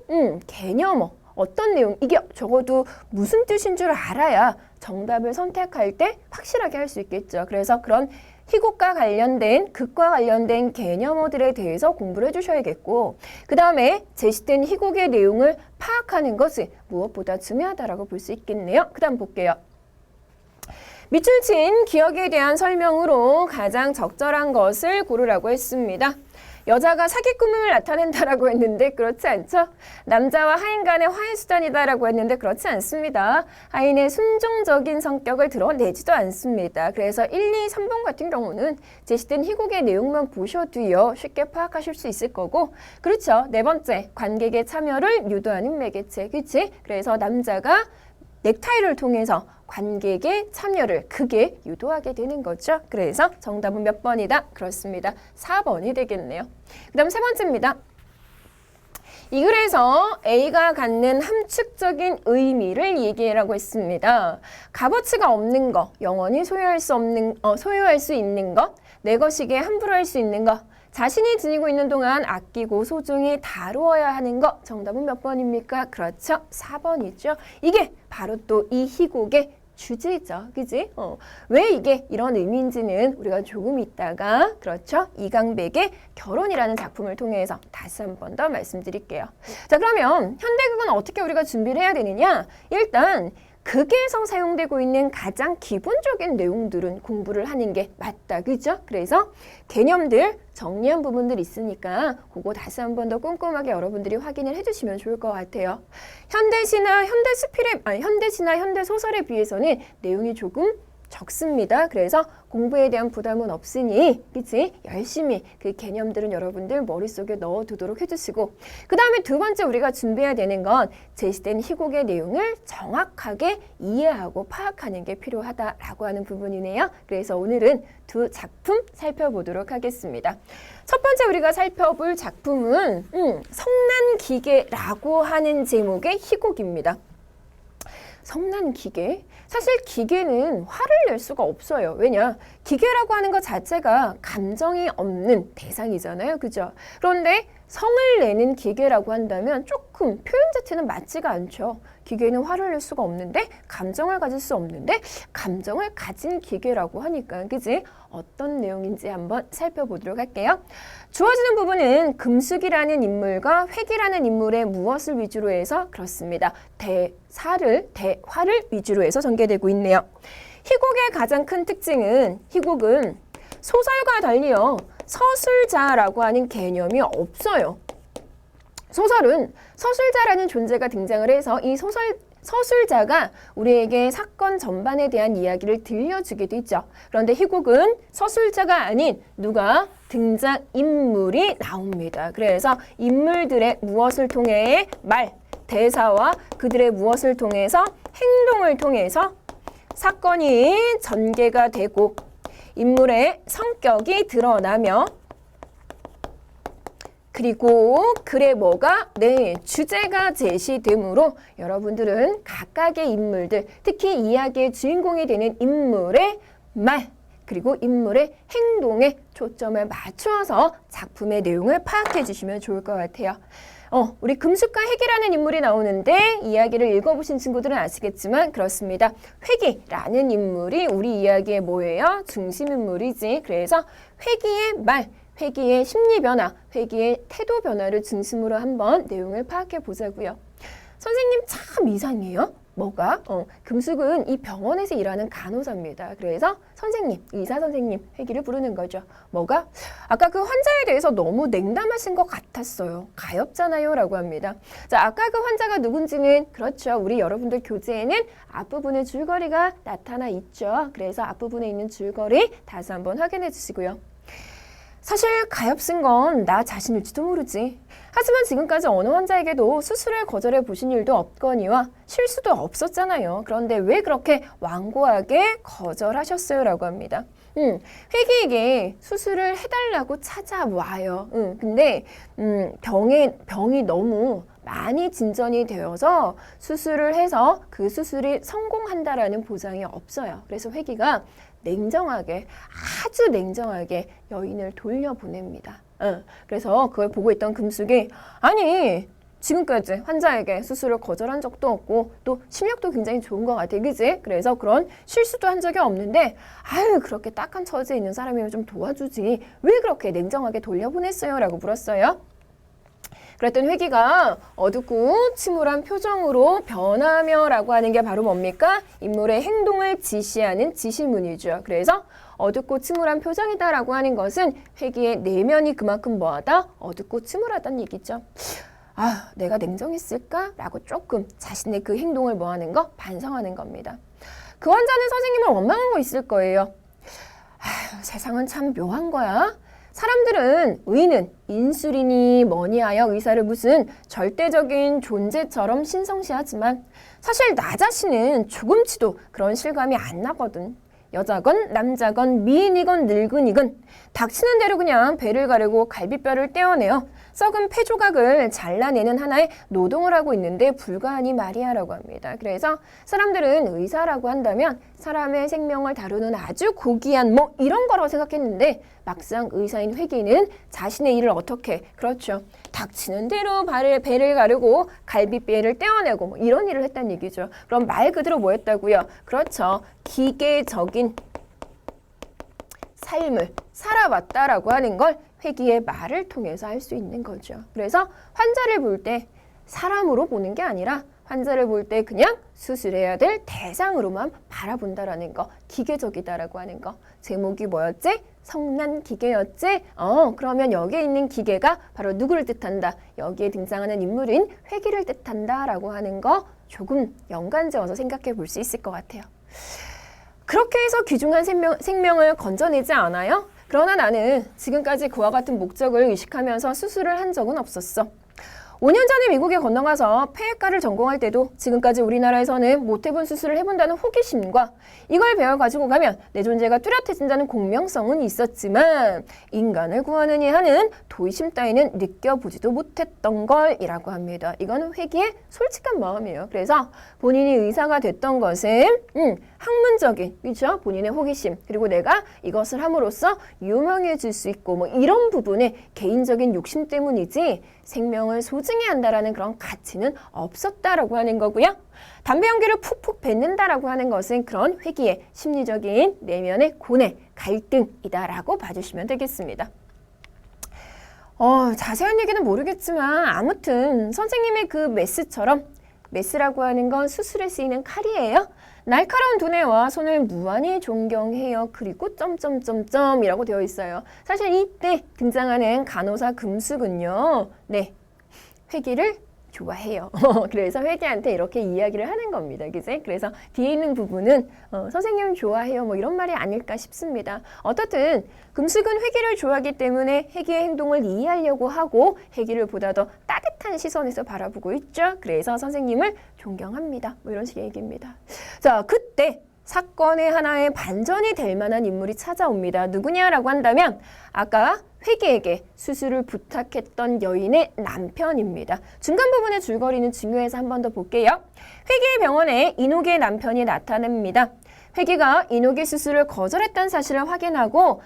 개념어 어떤 내용, 이게 적어도 무슨 뜻인 줄 알아야 정답을 선택할 때 확실하게 할 수 있겠죠. 그래서 그런 희곡과 관련된, 극과 관련된 개념어들에 대해서 공부를 해주셔야겠고 그 다음에 제시된 희곡의 내용을 파악하는 것이 무엇보다 중요하다고 볼 수 있겠네요. 그 다음 볼게요. 밑줄 친 기억에 대한 설명으로 가장 적절한 것을 고르라고 했습니다. 여자가 사기꾼을 나타낸다라고 했는데 그렇지 않죠? 남자와 하인 간의 화해 수단이다라고 했는데 그렇지 않습니다. 하인의 순종적인 성격을 드러내지도 않습니다. 그래서 1, 2, 3번 같은 경우는 제시된 희곡의 내용만 보셔도요. 쉽게 파악하실 수 있을 거고 그렇죠. 네 번째, 관객의 참여를 유도하는 매개체. 그치? 그래서 남자가 넥타이를 통해서 관객의 참여를 크게 유도하게 되는 거죠. 그래서 정답은 몇 번이다? 그렇습니다. 4번이 되겠네요. 그 다음 세 번째입니다. 이 글에서 A가 갖는 함축적인 의미를 얘기하라고 했습니다. 값어치가 없는 것, 영원히 소유할 수 있는 것, 내 것이게 함부로 할 수 있는 것, 자신이 지니고 있는 동안 아끼고 소중히 다루어야 하는 것. 정답은 몇 번입니까? 그렇죠. 4번이죠. 이게 바로 또 이 희곡의 주제죠. 그지? 왜 이게 이런 의미인지는 우리가 조금 있다가 그렇죠. 이강백의 결혼이라는 작품을 통해서 다시 한 번 더 말씀드릴게요. 자, 그러면 현대극은 어떻게 우리가 준비를 해야 되느냐? 일단 극에서 사용되고 있는 가장 기본적인 내용들은 공부를 하는 게 맞다. 그죠? 그래서 개념들 정리한 부분들 있으니까 그거 다시 한 번 더 꼼꼼하게 여러분들이 확인을 해주시면 좋을 것 같아요. 현대시나 현대소설에 비해서는 내용이 조금 적습니다. 그래서 공부에 대한 부담은 없으니 그치? 열심히 그 개념들은 여러분들 머릿속에 넣어두도록 해주시고 그 다음에 두 번째 우리가 준비해야 되는 건 제시된 희곡의 내용을 정확하게 이해하고 파악하는 게 필요하다라고 하는 부분이네요. 그래서 오늘은 두 작품 살펴보도록 하겠습니다. 첫 번째 우리가 살펴볼 작품은 성난기계라고 하는 제목의 희곡입니다. 성난기계? 사실 기계는 화를 낼 수가 없어요. 왜냐? 기계라고 하는 것 자체가 감정이 없는 대상이잖아요. 그죠? 그런데 성을 내는 기계라고 한다면 조금 표현 자체는 맞지가 않죠. 기계는 화를 낼 수가 없는데 감정을 가질 수 없는데 감정을 가진 기계라고 하니까 그지? 어떤 내용인지 한번 살펴보도록 할게요. 주어지는 부분은 금숙이라는 인물과 획이라는 인물의 무엇을 위주로 해서 그렇습니다. 대화를 위주로 해서 전개되고 있네요. 희곡의 가장 큰 특징은 희곡은 소설과 달리요. 서술자라고 하는 개념이 없어요. 소설은 서술자라는 존재가 등장을 해서 이 서술자가 우리에게 사건 전반에 대한 이야기를 들려주기도 있죠. 그런데 희곡은 서술자가 아닌 누가 등장인물이 나옵니다. 그래서 인물들의 무엇을 통해 말, 대사와 그들의 무엇을 통해서 행동을 통해서 사건이 전개가 되고 인물의 성격이 드러나며 그리고 글에 뭐가? 네, 주제가 제시되므로 여러분들은 각각의 인물들, 특히 이야기의 주인공이 되는 인물의 말, 그리고 인물의 행동에 초점을 맞추어서 작품의 내용을 파악해 주시면 좋을 것 같아요. 우리 금숙과 획이라는 인물이 나오는데 이야기를 읽어보신 친구들은 아시겠지만 그렇습니다. 획이라는 인물이 우리 이야기의 뭐예요? 중심인물이지. 그래서 획이의 말, 획이의 심리 변화, 획이의 태도 변화를 중심으로 한번 내용을 파악해 보자고요. 선생님 참 이상해요. 뭐가? 금숙은 이 병원에서 일하는 간호사입니다. 그래서 선생님, 의사 선생님, 획이를 부르는 거죠. 뭐가? 아까 그 환자에 대해서 너무 냉담하신 것 같았어요. 가엾잖아요 라고 합니다. 자, 아까 그 환자가 누군지는 그렇죠. 우리 여러분들 교재에는 앞부분에 줄거리가 나타나 있죠. 그래서 앞부분에 있는 줄거리 다시 한번 확인해 주시고요. 사실 가엾은 건 나 자신일지도 모르지. 하지만 지금까지 어느 환자에게도 수술을 거절해 보신 일도 없거니와 실수도 없었잖아요. 그런데 왜 그렇게 완고하게 거절하셨어요? 라고 합니다. 획이에게 수술을 해달라고 찾아와요. 근데 병이 너무 많이 진전이 되어서 수술을 해서 그 수술이 성공한다라는 보장이 없어요. 그래서 획이가 냉정하게, 아주 냉정하게 여인을 돌려보냅니다. 그래서 그걸 보고 있던 금숙이 아니 지금까지 환자에게 수술을 거절한 적도 없고 또 심력도 굉장히 좋은 것 같아, 그지? 그래서 그런 실수도 한 적이 없는데 아유 그렇게 딱한 처지에 있는 사람이면 좀 도와주지 왜 그렇게 냉정하게 돌려보냈어요? 라고 물었어요. 그랬더니 획이가 어둡고 침울한 표정으로 변하며 라고 하는 게 바로 뭡니까? 인물의 행동을 지시하는 지시문이죠. 그래서 어둡고 침울한 표정이다 라고 하는 것은 획이의 내면이 그만큼 뭐하다? 어둡고 침울하다는 얘기죠. 아, 내가 냉정했을까? 라고 조금 자신의 그 행동을 뭐하는 거? 반성하는 겁니다. 그 환자는 선생님을 원망하고 있을 거예요. 아휴, 세상은 참 묘한 거야. 사람들은 의는 인술이니 뭐니 하여 의사를 무슨 절대적인 존재처럼 신성시하지만 사실 나 자신은 조금치도 그런 실감이 안 나거든. 여자건 남자건 미인이건 늙은이건 닥치는 대로 그냥 배를 가르고 갈비뼈를 떼어내어 썩은 폐 조각을 잘라내는 하나의 노동을 하고 있는데 불가하니 말이야 라고 합니다. 그래서 사람들은 의사라고 한다면 사람의 생명을 다루는 아주 고귀한 뭐 이런 거라고 생각했는데 막상 의사인 획이는 자신의 일을 어떻게 그렇죠. 닥치는 대로 배를 가르고 갈비뼈를 떼어내고 뭐 이런 일을 했다는 얘기죠. 그럼 말 그대로 뭐 했다고요? 그렇죠. 기계적인 삶을 살아왔다라고 하는 걸 획이의 말을 통해서 할 수 있는 거죠. 그래서 환자를 볼 때 사람으로 보는 게 아니라 환자를 볼 때 그냥 수술해야 될 대상으로만 바라본다라는 거, 기계적이다라고 하는 거. 제목이 뭐였지? 성난기계였지? 그러면 여기에 있는 기계가 바로 누구를 뜻한다? 여기에 등장하는 인물인 획이를 뜻한다라고 하는 거 조금 연관지어서 생각해 볼 수 있을 것 같아요. 그렇게 해서 귀중한 생명을 건져내지 않아요? 그러나 나는 지금까지 그와 같은 목적을 의식하면서 수술을 한 적은 없었어. 5년 전에 미국에 건너가서 폐외과를 전공할 때도 지금까지 우리나라에서는 못해본 수술을 해본다는 호기심과 이걸 배워가지고 가면 내 존재가 뚜렷해진다는 공명성은 있었지만 인간을 구하느니 하는 도의심 따위는 느껴보지도 못했던 걸이라고 합니다. 이거는 회기의 솔직한 마음이에요. 그래서 본인이 의사가 됐던 것은 학문적인, 그렇죠? 본인의 호기심, 그리고 내가 이것을 함으로써 유명해질 수 있고 뭐 이런 부분에 개인적인 욕심 때문이지 생명을 소중히 한다라는 그런 가치는 없었다라고 하는 거고요. 담배 연기를 푹푹 뱉는다라고 하는 것은 그런 회기의 심리적인 내면의 고뇌, 갈등이다라고 봐주시면 되겠습니다. 자세한 얘기는 모르겠지만 아무튼 선생님의 그 메스처럼 메스라고 하는 건 수술에 쓰이는 칼이에요. 날카로운 두뇌와 손을 무한히 존경해요. 그리고 점점점점이라고 되어 있어요. 사실 이때 등장하는 간호사 금숙은요. 네, 회기를 좋아해요. 그래서 회기한테 이렇게 이야기를 하는 겁니다. 그지? 그래서 뒤에 있는 부분은 선생님 좋아해요. 뭐 이런 말이 아닐까 싶습니다. 어떻든 금숙은 회기를 좋아하기 때문에 회기의 행동을 이해하려고 하고 회기를 보다 더 따뜻한 시선에서 바라보고 있죠. 그래서 선생님을 존경합니다. 뭐 이런 식의 얘기입니다. 자, 그때 사건의 하나의 반전이 될 만한 인물이 찾아옵니다. 누구냐라고 한다면 아까 회계에게 수술을 부탁했던 여인의 남편입니다. 중간 부분의 줄거리는 중요해서 한 번 더 볼게요. 회계의 병원에 인옥의 남편이 나타납니다. 회계가 인옥의 수술을 거절했다는 사실을 확인하고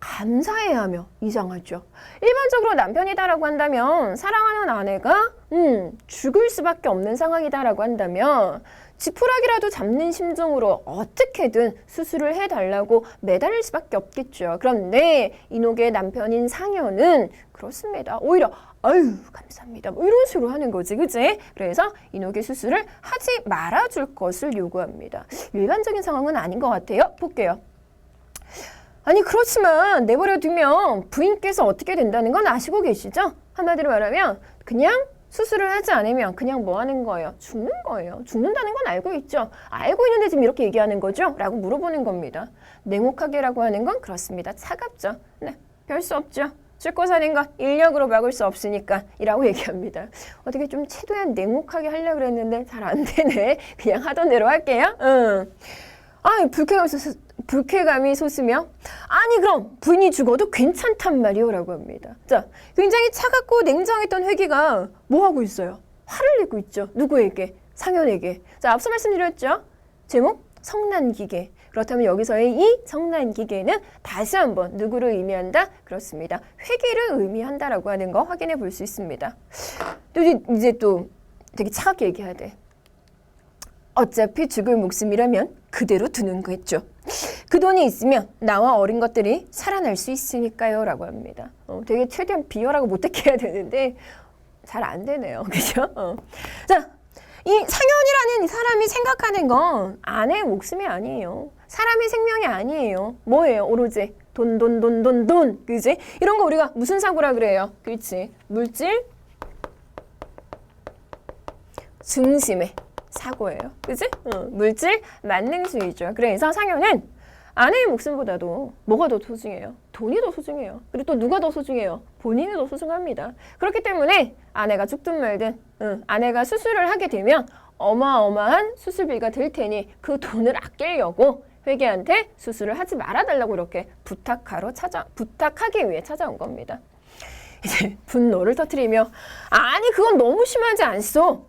감사해하며 이상하죠. 일반적으로 남편이다라고 한다면 사랑하는 아내가 죽을 수밖에 없는 상황이다라고 한다면 지푸라기라도 잡는 심정으로 어떻게든 수술을 해달라고 매달릴 수밖에 없겠죠. 그런데 인옥의 남편인 상현은 그렇습니다. 오히려 아유 감사합니다. 뭐 이런 식으로 하는 거지, 그지? 그래서 인옥의 수술을 하지 말아줄 것을 요구합니다. 일반적인 상황은 아닌 것 같아요. 볼게요. 아니 그렇지만 내버려 두면 부인께서 어떻게 된다는 건 아시고 계시죠? 한마디로 말하면 그냥 수술을 하지 않으면 그냥 뭐 하는 거예요? 죽는 거예요. 죽는다는 건 알고 있죠. 알고 있는데 지금 이렇게 얘기하는 거죠? 라고 물어보는 겁니다. 냉혹하게라고 하는 건 그렇습니다. 차갑죠. 네, 별 수 없죠. 죽고 사는 건 인력으로 막을 수 없으니까 이라고 얘기합니다. 어떻게 좀 최대한 냉혹하게 하려고 그랬는데 잘 안 되네. 그냥 하던 대로 할게요. 불쾌감이 솟으며 아니 그럼 부인이 죽어도 괜찮단 말이오 라고 합니다. 자, 굉장히 차갑고 냉정했던 회기가 뭐 하고 있어요? 화를 내고 있죠. 누구에게? 상현에게. 자, 앞서 말씀드렸죠. 제목 성난기계. 그렇다면 여기서의 이 성난기계는 다시 한번 누구를 의미한다? 그렇습니다. 회기를 의미한다라고 하는 거 확인해 볼 수 있습니다. 또 이제 또 되게 차갑게 얘기해야 돼. 어차피 죽을 목숨이라면 그대로 두는 거겠죠. 그 돈이 있으면 나와 어린 것들이 살아날 수 있으니까요 라고 합니다. 되게 최대한 비열하고 못되게 해야 되는데 잘 안 되네요. 그죠? 자, 이 상현이라는 이 사람이 생각하는 건 아내의 목숨이 아니에요. 사람의 생명이 아니에요. 뭐예요? 오로지 돈. 그지? 이런 거 우리가 무슨 사고라 그래요? 그렇지. 물질 중심의 사고예요. 그지? 물질 만능주의죠. 그래서 상현은 아내의 목숨보다도 뭐가 더 소중해요? 돈이 더 소중해요. 그리고 또 누가 더 소중해요? 본인이 더 소중합니다. 그렇기 때문에 아내가 죽든 말든 아내가 수술을 하게 되면 어마어마한 수술비가 들 테니 그 돈을 아끼려고 회계한테 수술을 하지 말아달라고 이렇게 부탁하기 위해 찾아온 겁니다. 이제 분노를 터뜨리며 아니 그건 너무 심하지 않소?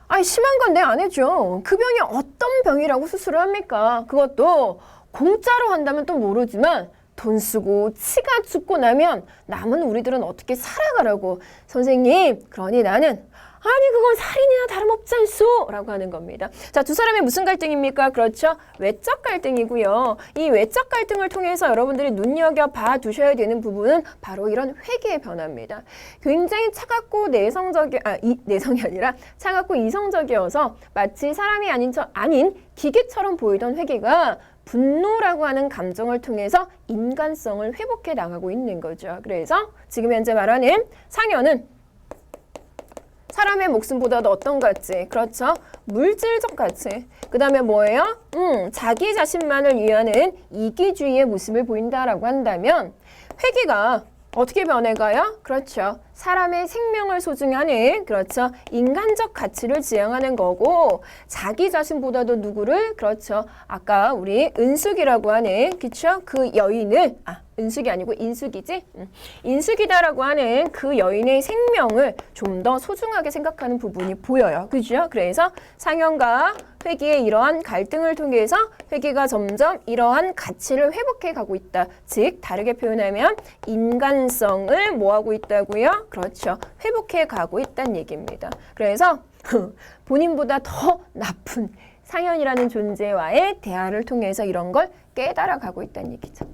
아니 심한 건 내 아내죠. 그 병이 어떤 병이라고 수술을 합니까? 그것도 공짜로 한다면 또 모르지만 돈 쓰고 치가 죽고 나면 남은 우리들은 어떻게 살아가라고. 선생님, 그러니 나는 아니 그건 살인이나 다름없지 않소? 라고 하는 겁니다. 자, 두 사람의 무슨 갈등입니까? 그렇죠. 외적 갈등이고요. 이 외적 갈등을 통해서 여러분들이 눈여겨봐 두셔야 되는 부분은 바로 이런 회계의 변화입니다. 굉장히 차갑고 내성이 아니라 차갑고 이성적이어서 마치 사람이 아닌 기계처럼 보이던 회계가 분노라고 하는 감정을 통해서 인간성을 회복해 나가고 있는 거죠. 그래서 지금 현재 말하는 상현은 사람의 목숨보다도 어떤 가치? 그렇죠. 물질적 가치. 그 다음에 뭐예요? 자기 자신만을 위하는 이기주의의 모습을 보인다라고 한다면 회귀가 어떻게 변해가요? 그렇죠. 사람의 생명을 소중하는 그렇죠. 인간적 가치를 지향하는 거고 자기 자신보다도 누구를 그렇죠. 아까 우리 은숙이라고 하는 그렇죠. 그 여인을 은숙이 아니고 인숙이지? 인숙이다라고 하는 그 여인의 생명을 좀 더 소중하게 생각하는 부분이 보여요. 그죠? 그래서 상현과 회귀의 이러한 갈등을 통해서 회귀가 점점 이러한 가치를 회복해 가고 있다. 즉 다르게 표현하면 인간성을 뭐하고 있다고요? 그렇죠. 회복해 가고 있다는 얘기입니다. 그래서 본인보다 더 나쁜 상현이라는 존재와의 대화를 통해서 이런 걸 깨달아 가고 있다는 얘기죠.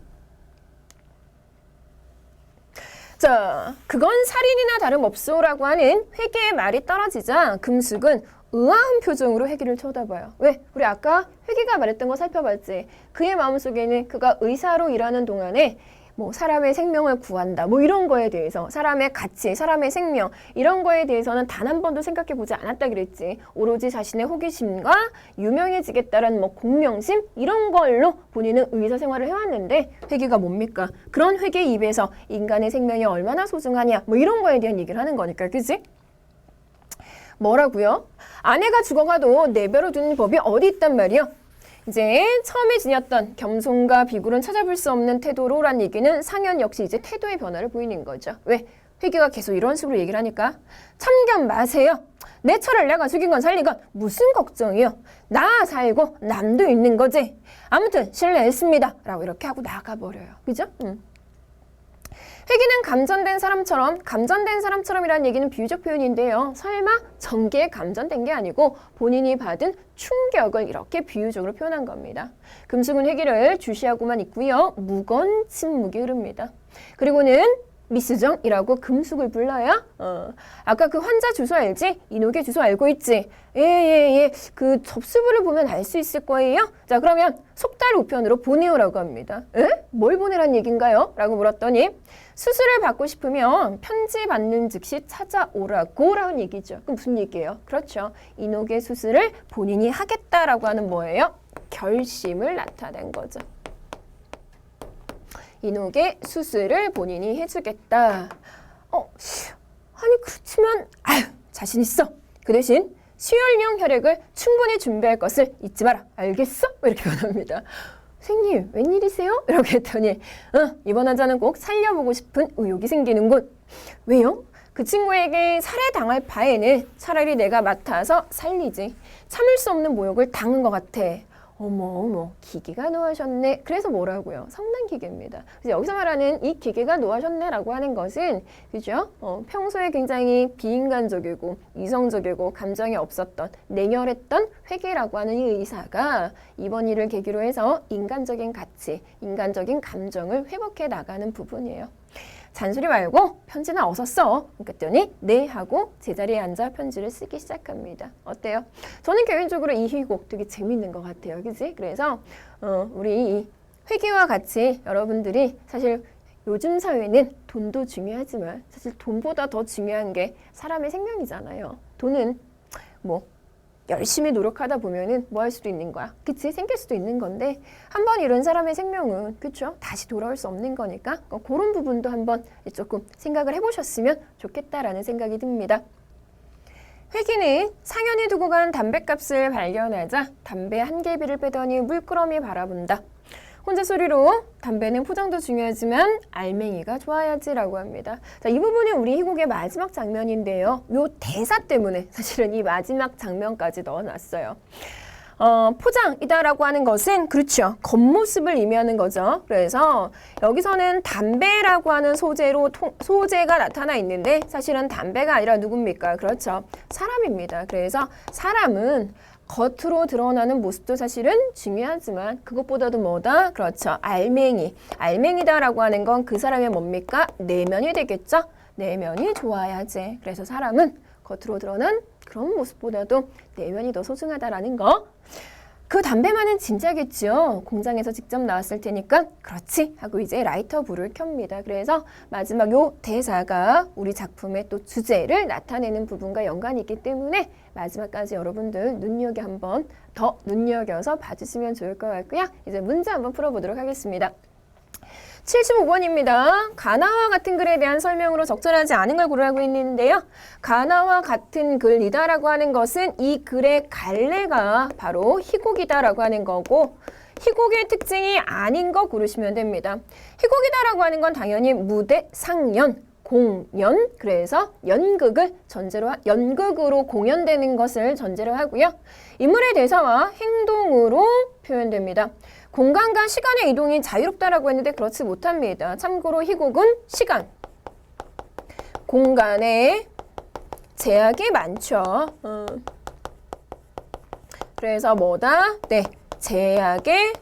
자, 그건 살인이나 다름없소라고 하는 회귀의 말이 떨어지자 금숙은 의아한 표정으로 회귀를 쳐다봐요. 왜? 우리 아까 회귀가 말했던 거 살펴봤지? 그의 마음속에는 그가 의사로 일하는 동안에 뭐 사람의 생명을 구한다 뭐 이런 거에 대해서 사람의 가치, 사람의 생명 이런 거에 대해서는 단 한 번도 생각해 보지 않았다 그랬지. 오로지 자신의 호기심과 유명해지겠다라는 뭐 공명심 이런 걸로 본인은 의사 생활을 해왔는데 회귀가 뭡니까? 그런 회귀의 입에서 인간의 생명이 얼마나 소중하냐 뭐 이런 거에 대한 얘기를 하는 거니까 그지? 뭐라고요? 아내가 죽어가도 내버려 두는 법이 어디 있단 말이요? 이제 처음에 지녔던 겸손과 비굴은 찾아볼 수 없는 태도로란 얘기는 상현 역시 이제 태도의 변화를 보이는 거죠. 왜? 회귀가 계속 이런 식으로 얘기를 하니까 참견 마세요. 내 처를 내가 죽인 건 살린 건 무슨 걱정이요. 나 살고 남도 있는 거지. 아무튼 실례했습니다. 라고 이렇게 하고 나가버려요. 그죠? 회귀는 감전된 사람처럼이라는 얘기는 비유적 표현인데요. 설마 전기에 감전된 게 아니고 본인이 받은 충격을 이렇게 비유적으로 표현한 겁니다. 금숙은 회귀를 주시하고만 있고요. 무거운 침묵이 흐릅니다. 그리고는 미스정이라고 금숙을 불러요. 아까 그 환자 주소 알지? 이녹의 주소 알고 있지? 예. 그 접수부를 보면 알 수 있을 거예요. 자, 그러면 속달 우편으로 보내오라고 합니다. 에? 뭘 보내란 얘긴가요? 라고 물었더니 수술을 받고 싶으면 편지 받는 즉시 찾아오라고 라는 얘기죠. 그럼 무슨 얘기예요? 그렇죠. 이녹의 수술을 본인이 하겠다라고 하는 뭐예요? 결심을 나타낸 거죠. 이녹의 수술을 본인이 해주겠다. 아니 그렇지만 자신 있어. 그 대신 수혈용 혈액을 충분히 준비할 것을 잊지 마라. 알겠어? 이렇게 변합니다. 선생님 웬일이세요? 이렇게 했더니 이번 환자는 꼭 살려보고 싶은 의욕이 생기는군. 왜요? 그 친구에게 살해당할 바에는 차라리 내가 맡아서 살리지. 참을 수 없는 모욕을 당한 것 같아. 어머 기계가 노하셨네. 그래서 뭐라고요? 성난 기계입니다. 그래서 여기서 말하는 이 기계가 노하셨네라고 하는 것은 그죠? 평소에 굉장히 비인간적이고 이성적이고 감정이 없었던 냉혈했던 회귀라고 하는 이 의사가 이번 일을 계기로 해서 인간적인 가치, 인간적인 감정을 회복해 나가는 부분이에요. 잔소리 말고 편지나 어서 써. 그랬더니 네 하고 제자리에 앉아 편지를 쓰기 시작합니다. 어때요? 저는 개인적으로 이 희곡 되게 재밌는 것 같아요. 그지? 그래서 우리 회귀와 같이 여러분들이 사실 요즘 사회는 돈도 중요하지만 사실 돈보다 더 중요한 게 사람의 생명이잖아요. 돈은 뭐 열심히 노력하다 보면은 뭐 할 수도 있는 거야. 그치? 생길 수도 있는 건데 한번 잃은 사람의 생명은 그쵸? 다시 돌아올 수 없는 거니까 그런 부분도 한번 조금 생각을 해보셨으면 좋겠다라는 생각이 듭니다. 회귀는 상현이 두고 간 담뱃값을 발견하자 담배 한 개비를 빼더니 물끄러미 바라본다. 혼자 소리로 담배는 포장도 중요하지만 알맹이가 좋아야지 라고 합니다. 자, 이 부분이 우리 희곡의 마지막 장면인데요. 요 대사 때문에 사실은 이 마지막 장면까지 넣어놨어요. 포장이다라고 하는 것은 그렇죠. 겉모습을 의미하는 거죠. 그래서 여기서는 담배라고 하는 소재가 나타나 있는데 사실은 담배가 아니라 누굽니까? 그렇죠. 사람입니다. 그래서 사람은 겉으로 드러나는 모습도 사실은 중요하지만 그것보다도 뭐다? 그렇죠. 알맹이다라고 하는 건 그 사람의 뭡니까? 내면이 되겠죠? 내면이 좋아야지. 그래서 사람은 겉으로 드러난 그런 모습보다도 내면이 더 소중하다라는 거. 그 담배만은 진짜겠죠. 공장에서 직접 나왔을 테니까 그렇지 하고 이제 라이터 불을 켭니다. 그래서 마지막 요 대사가 우리 작품의 또 주제를 나타내는 부분과 연관이 있기 때문에 마지막까지 여러분들 눈여겨 한번 더 눈여겨서 봐주시면 좋을 것 같고요. 이제 문제 한번 풀어보도록 하겠습니다. 75번입니다. 가나와 같은 글에 대한 설명으로 적절하지 않은 걸 고르라고 있는데요. 가나와 같은 글이다라고 하는 것은 이 글의 갈래가 바로 희곡이다라고 하는 거고 희곡의 특징이 아닌 거 고르시면 됩니다. 희곡이다라고 하는 건 당연히 무대, 상연, 공연, 그래서 연극을 전제로 연극으로 공연되는 것을 전제로 하고요. 인물의 대사와 행동으로 표현됩니다. 공간과 시간의 이동이 자유롭다라고 했는데 그렇지 못합니다. 참고로 희곡은 시간, 공간에 제약이 많죠. 그래서 뭐다? 네, 제약의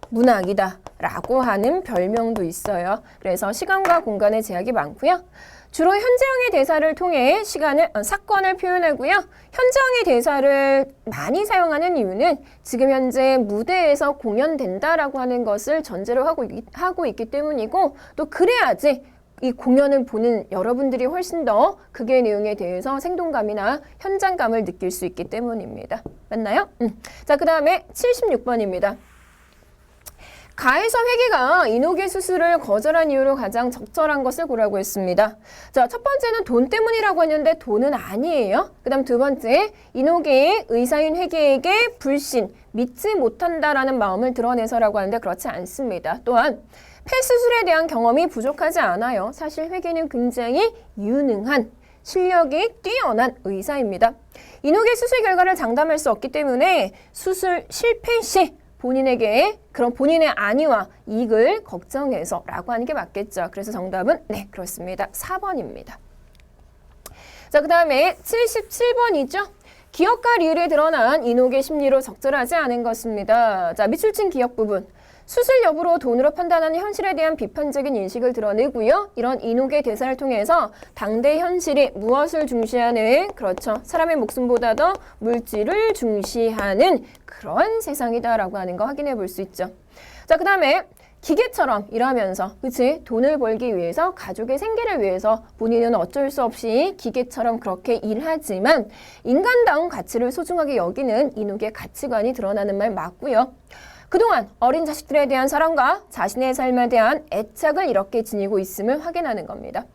문학이다 라고 하는 별명도 있어요. 그래서 시간과 공간의 제약이 많고요. 주로 현재형의 대사를 통해 사건을 표현하고요. 현재형의 대사를 많이 사용하는 이유는 지금 현재 무대에서 공연된다라고 하는 것을 전제로 하고 있기 때문이고 또 그래야지 이 공연을 보는 여러분들이 훨씬 더 극의 내용에 대해서 생동감이나 현장감을 느낄 수 있기 때문입니다. 맞나요? 자, 그 다음에 76번입니다. 가에서 회계가 인옥의 수술을 거절한 이유로 가장 적절한 것을 고르라고 했습니다. 자, 첫 번째는 돈 때문이라고 했는데 돈은 아니에요. 그 다음 두 번째, 인옥이 의사인 회계에게 불신, 믿지 못한다라는 마음을 드러내서라고 하는데 그렇지 않습니다. 또한 폐수술에 대한 경험이 부족하지 않아요. 사실 회계는 굉장히 유능한, 실력이 뛰어난 의사입니다. 인옥의 수술 결과를 장담할 수 없기 때문에 수술 실패 시 본인에게 그런 본인의 안위와 이익을 걱정해서 라고 하는 게 맞겠죠. 그래서 정답은 네, 그렇습니다. 4번입니다. 자, 그 다음에 77번이죠. 기억과 리을에 드러난 인옥의 심리로 적절하지 않은 것입니다. 자, 밑줄친 기억 부분. 수술 여부로 돈으로 판단하는 현실에 대한 비판적인 인식을 드러내고요. 이런 인옥의 대사를 통해서 당대 현실이 무엇을 중시하는, 그렇죠, 사람의 목숨보다도 물질을 중시하는 그런 세상이다라고 하는 거 확인해 볼 수 있죠. 자, 그 다음에 기계처럼 일하면서, 그치? 돈을 벌기 위해서, 가족의 생계를 위해서 본인은 어쩔 수 없이 기계처럼 그렇게 일하지만 인간다운 가치를 소중하게 여기는 인옥의 가치관이 드러나는 말 맞고요. 그동안 어린 자식들에 대한 사랑과 자신의 삶에 대한 애착을 이렇게 지니고 있음을 확인하는 겁니다.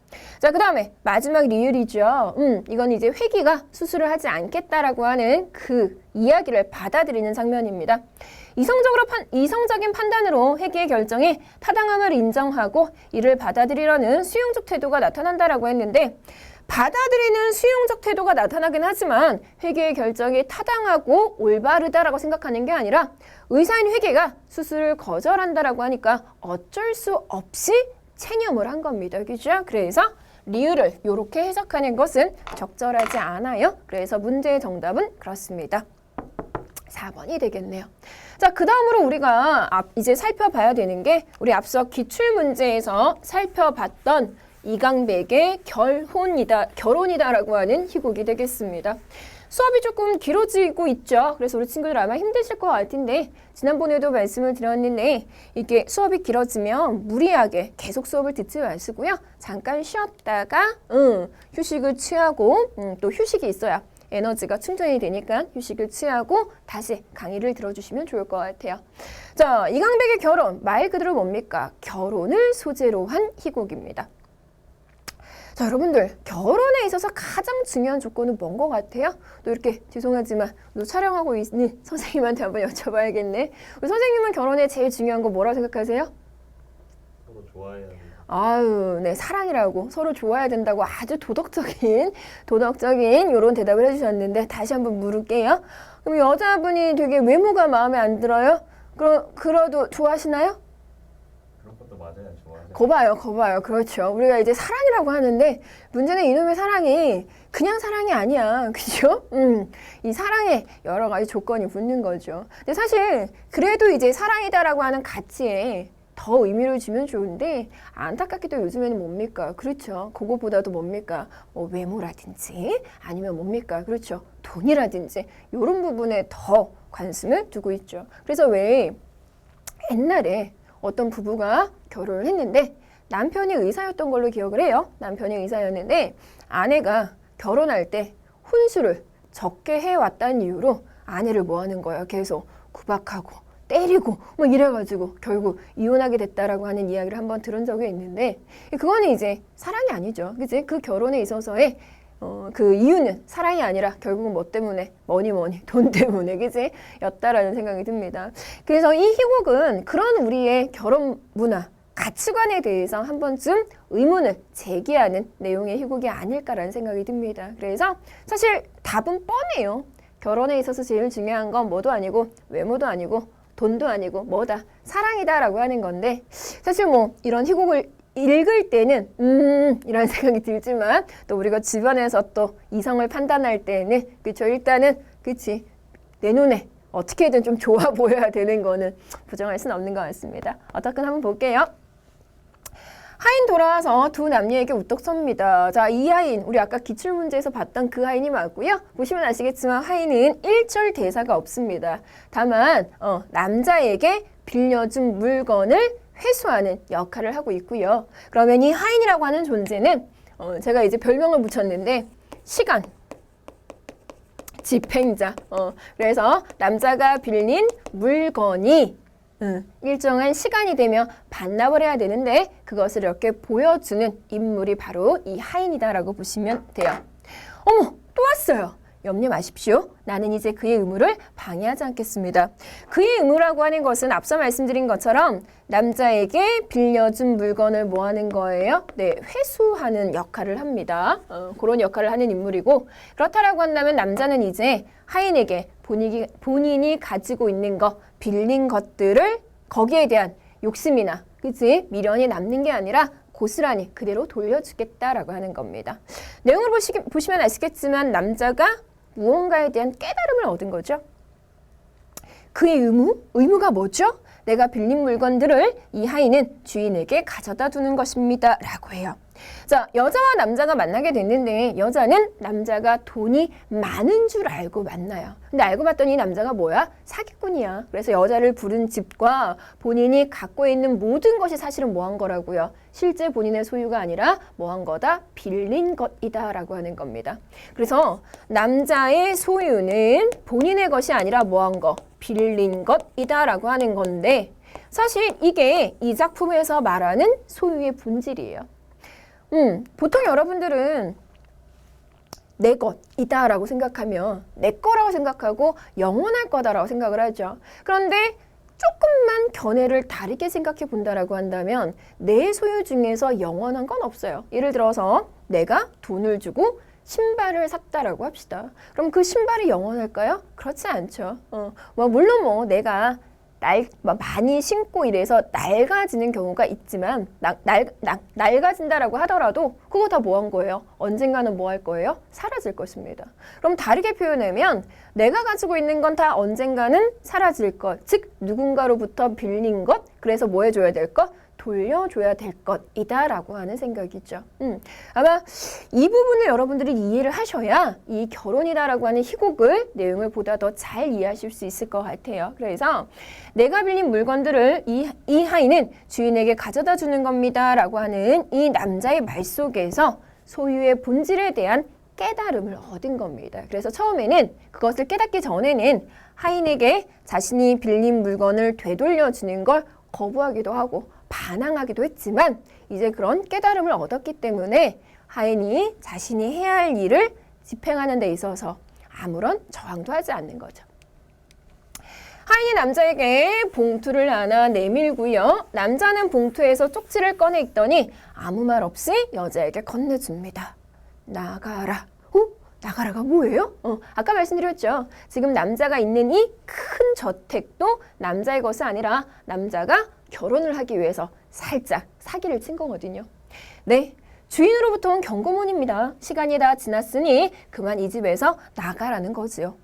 자, 그 다음에 마지막 리을이죠. 이건 이제 회기가 수술을 하지 않겠다라고 하는 그 이야기를 받아들이는 장면입니다. 이성적인 판단으로 회기의 결정이 타당함을 인정하고 이를 받아들이려는 수용적 태도가 나타난다라고 했는데 받아들이는 수용적 태도가 나타나긴 하지만 회계의 결정이 타당하고 올바르다라고 생각하는 게 아니라 의사인 회계가 수술을 거절한다라고 하니까 어쩔 수 없이 체념을 한 겁니다. 그죠? 그래서 리을을 이렇게 해석하는 것은 적절하지 않아요. 그래서 문제의 정답은 그렇습니다. 4번이 되겠네요. 자, 그 다음으로 우리가 이제 살펴봐야 되는 게 우리 앞서 기출문제에서 살펴봤던 이강백의 결혼이다라고 하는 희곡이 되겠습니다. 수업이 조금 길어지고 있죠. 그래서 우리 친구들 아마 힘드실 것 같은데 지난번에도 말씀을 드렸는데 이게 수업이 길어지면 무리하게 계속 수업을 듣지 마시고요. 잠깐 쉬었다가 휴식을 취하고 또 휴식이 있어야 에너지가 충전이 되니까 휴식을 취하고 다시 강의를 들어주시면 좋을 것 같아요. 자, 이강백의 결혼, 말 그대로 뭡니까? 결혼을 소재로 한 희곡입니다. 자, 여러분들 결혼에 있어서 가장 중요한 조건은 뭔 것 같아요? 또 이렇게 죄송하지만 또 촬영하고 있는 선생님한테 한번 여쭤봐야겠네. 우리 선생님은 결혼에 제일 중요한 거 뭐라고 생각하세요? 서로 좋아해야 된다. 아유, 네, 사랑이라고 서로 좋아야 된다고 아주 도덕적인 이런 대답을 해주셨는데 다시 한번 물을게요. 그럼 여자분이 되게 외모가 마음에 안 들어요? 그래도 좋아하시나요? 그런 것도 맞아요. 좋아해요. 거봐요. 그렇죠. 우리가 이제 사랑이라고 하는데 문제는 이놈의 사랑이 그냥 사랑이 아니야. 그죠? 이 사랑에 여러 가지 조건이 붙는 거죠. 근데 사실 그래도 이제 사랑이다라고 하는 가치에 더 의미를 주면 좋은데 안타깝게도 요즘에는 뭡니까? 그렇죠. 그거보다도 뭡니까? 뭐 외모라든지 아니면 뭡니까? 그렇죠. 돈이라든지 이런 부분에 더 관심을 두고 있죠. 그래서 왜 옛날에 어떤 부부가 결혼을 했는데 남편이 의사였던 걸로 기억을 해요. 남편이 의사였는데 아내가 결혼할 때 혼수를 적게 해왔다는 이유로 아내를 뭐 하는 거예요? 계속 구박하고 때리고 뭐 이래가지고 결국 이혼하게 됐다라고 하는 이야기를 한번 들은 적이 있는데 그거는 이제 사랑이 아니죠. 그치? 그 결혼에 있어서의 그 이유는 사랑이 아니라 결국은 뭐 때문에 뭐니 돈 때문에 그치? 였다라는 생각이 듭니다. 그래서 이 희곡은 그런 우리의 결혼 문화 가치관에 대해서 한 번쯤 의문을 제기하는 내용의 희곡이 아닐까라는 생각이 듭니다. 그래서 사실 답은 뻔해요. 결혼에 있어서 제일 중요한 건 뭐도 아니고 외모도 아니고 돈도 아니고 뭐다 사랑이다라고 하는 건데 사실 뭐 이런 희곡을 읽을 때는 이런 생각이 들지만 또 우리가 주변에서 또 이성을 판단할 때는 그쵸 일단은 그치 내 눈에 어떻게든 좀 좋아 보여야 되는 거는 부정할 수는 없는 것 같습니다. 어떻든 한번 볼게요. 하인 돌아와서 두 남녀에게 우뚝 섭니다. 자, 이 하인, 우리 아까 기출문제에서 봤던 그 하인이 맞고요. 보시면 아시겠지만 하인은 1절 대사가 없습니다. 다만 남자에게 빌려준 물건을 회수하는 역할을 하고 있고요. 그러면 이 하인이라고 하는 존재는 제가 이제 별명을 붙였는데 시간, 집행자. 그래서 남자가 빌린 물건이 일정한 시간이 되면 반납을 해야 되는데 그것을 이렇게 보여주는 인물이 바로 이 하인이다라고 보시면 돼요. 어머, 또 왔어요. 염려 마십시오. 나는 이제 그의 의무를 방해하지 않겠습니다. 그의 의무라고 하는 것은 앞서 말씀드린 것처럼 남자에게 빌려준 물건을 뭐 하는 거예요? 네, 회수하는 역할을 합니다. 그런 역할을 하는 인물이고 그렇다라고 한다면 남자는 이제 하인에게 본인이 가지고 있는 것, 빌린 것들을 거기에 대한 욕심이나 그치? 미련이 남는 게 아니라 고스란히 그대로 돌려주겠다라고 하는 겁니다. 내용을 보시면 아시겠지만 남자가 무언가에 대한 깨달음을 얻은 거죠. 그의 의무가 뭐죠? 내가 빌린 물건들을 이 하인은 주인에게 가져다 두는 것입니다. 라고 해요. 자, 여자와 남자가 만나게 됐는데 여자는 남자가 돈이 많은 줄 알고 만나요. 근데 알고 봤더니 남자가 뭐야? 사기꾼이야. 그래서 여자를 부른 집과 본인이 갖고 있는 모든 것이 사실은 뭐 한 거라고요? 실제 본인의 소유가 아니라 뭐 한 거다? 빌린 것이다 라고 하는 겁니다. 그래서 남자의 소유는 본인의 것이 아니라 뭐 한 거? 빌린 것이다 라고 하는 건데 사실 이게 이 작품에서 말하는 소유의 본질이에요. 보통 여러분들은 내 것이다 라고 생각하면 내 거라고 생각하고 영원할 거다라고 생각을 하죠. 그런데 조금만 견해를 다르게 생각해 본다라고 한다면 내 소유 중에서 영원한 건 없어요. 예를 들어서 내가 돈을 주고 신발을 샀다라고 합시다. 그럼 그 신발이 영원할까요? 그렇지 않죠. 물론 내가 많이 신고 이래서 낡아지는 경우가 있지만 낡아진다라고 하더라도 그거 다 뭐 한 거예요? 언젠가는 뭐 할 거예요? 사라질 것입니다. 그럼 다르게 표현하면 내가 가지고 있는 건 다 언젠가는 사라질 것, 즉 누군가로부터 빌린 것, 그래서 뭐 해줘야 될 것? 돌려줘야 될 것이다 라고 하는 생각이죠. 아마 이 부분을 여러분들이 이해를 하셔야 이 결혼이다라고 하는 희곡을 내용을 보다 더 잘 이해하실 수 있을 것 같아요. 그래서 내가 빌린 물건들을 이 하인은 주인에게 가져다 주는 겁니다 라고 하는 이 남자의 말 속에서 소유의 본질에 대한 깨달음을 얻은 겁니다. 그래서 처음에는 그것을 깨닫기 전에는 하인에게 자신이 빌린 물건을 되돌려 주는 걸 거부하기도 하고 반항하기도 했지만 이제 그런 깨달음을 얻었기 때문에 하인이 자신이 해야 할 일을 집행하는 데 있어서 아무런 저항도 하지 않는 거죠. 하인이 남자에게 봉투를 하나 내밀고요. 남자는 봉투에서 쪽지를 꺼내 읽더니 아무 말 없이 여자에게 건네줍니다. 나가라. 나가라가 뭐예요? 아까 말씀드렸죠. 지금 남자가 있는 이 큰 저택도 남자의 것이 아니라 남자가 결혼을 하기 위해서 살짝 사기를 친 거거든요. 네, 주인으로부터 온 경고문입니다. 시간이 다 지났으니 그만 이 집에서 나가라는 거지요.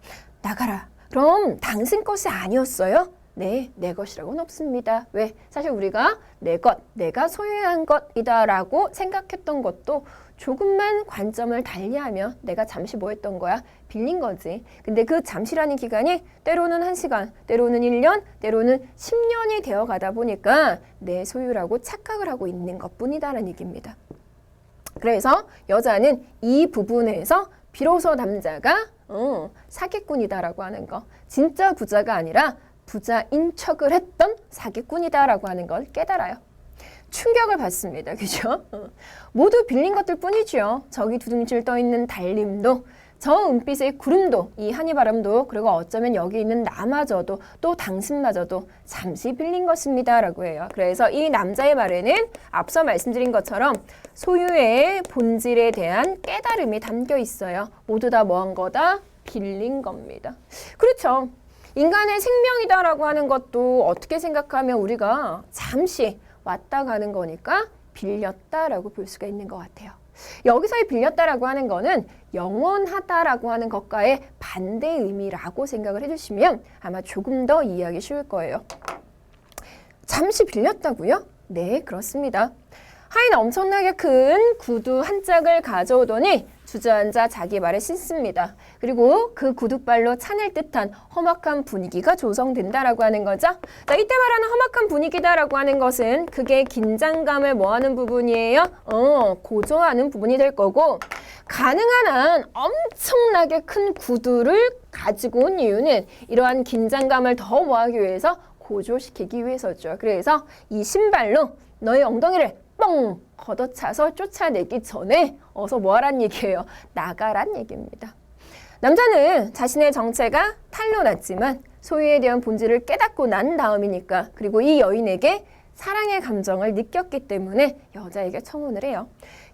나가라. 그럼 당신 것이 아니었어요? 네, 내 것이라고는 없습니다. 왜? 사실 우리가 내 것, 내가 소유한 것이다 라고 생각했던 것도 조금만 관점을 달리하면 내가 잠시 뭐 했던 거야? 빌린 거지. 근데 그 잠시라는 기간이 때로는 1시간, 때로는 1년, 때로는 10년이 되어 가다 보니까 내 소유라고 착각을 하고 있는 것뿐이다라는 얘기입니다. 그래서 여자는 이 부분에서 비로소 남자가 사기꾼이다라고 하는 거, 진짜 부자가 아니라 부자인 척을 했던 사기꾼이다라고 하는 걸 깨달아요. 충격을 받습니다. 그죠? 모두 빌린 것들 뿐이죠. 저기 두둥실 떠있는 달림도, 저 은빛의 구름도, 이 한이바람도, 그리고 어쩌면 여기 있는 나마저도, 또 당신마저도 잠시 빌린 것입니다 라고 해요. 그래서 이 남자의 말에는 앞서 말씀드린 것처럼 소유의 본질에 대한 깨달음이 담겨 있어요. 모두 다 뭐 한 거다? 빌린 겁니다. 그렇죠. 인간의 생명이다라고 하는 것도 어떻게 생각하면 우리가 잠시 왔다 가는 거니까 빌렸다라고 볼 수가 있는 것 같아요. 여기서의 빌렸다라고 하는 거는 영원하다라고 하는 것과의 반대 의미라고 생각을 해주시면 아마 조금 더 이해하기 쉬울 거예요. 잠시 빌렸다고요? 네, 그렇습니다. 하인 엄청나게 큰 구두 한 짝을 가져오더니 주저앉아 자기 발에 씻습니다. 그리고 그 구두발로 차낼 듯한 험악한 분위기가 조성된다라고 하는 거죠. 자, 이때 말하는 험악한 분위기다라고 하는 것은 그게 긴장감을 뭐하는 부분이에요? 고조하는 부분이 될 거고, 가능한 한 엄청나게 큰 구두를 가지고 온 이유는 이러한 긴장감을 더 뭐하기 위해서 고조시키기 위해서죠. 그래서 이 신발로 너의 엉덩이를 뻥 걷어차서 쫓아내기 전에 어서 뭐하란 얘기예요? 나가란 얘기입니다. 남자는 자신의 정체가 탄로났지만 소유에 대한 본질을 깨닫고 난 다음이니까, 그리고 이 여인에게 사랑의 감정을 느꼈기 때문에 여자에게 청혼을 해요.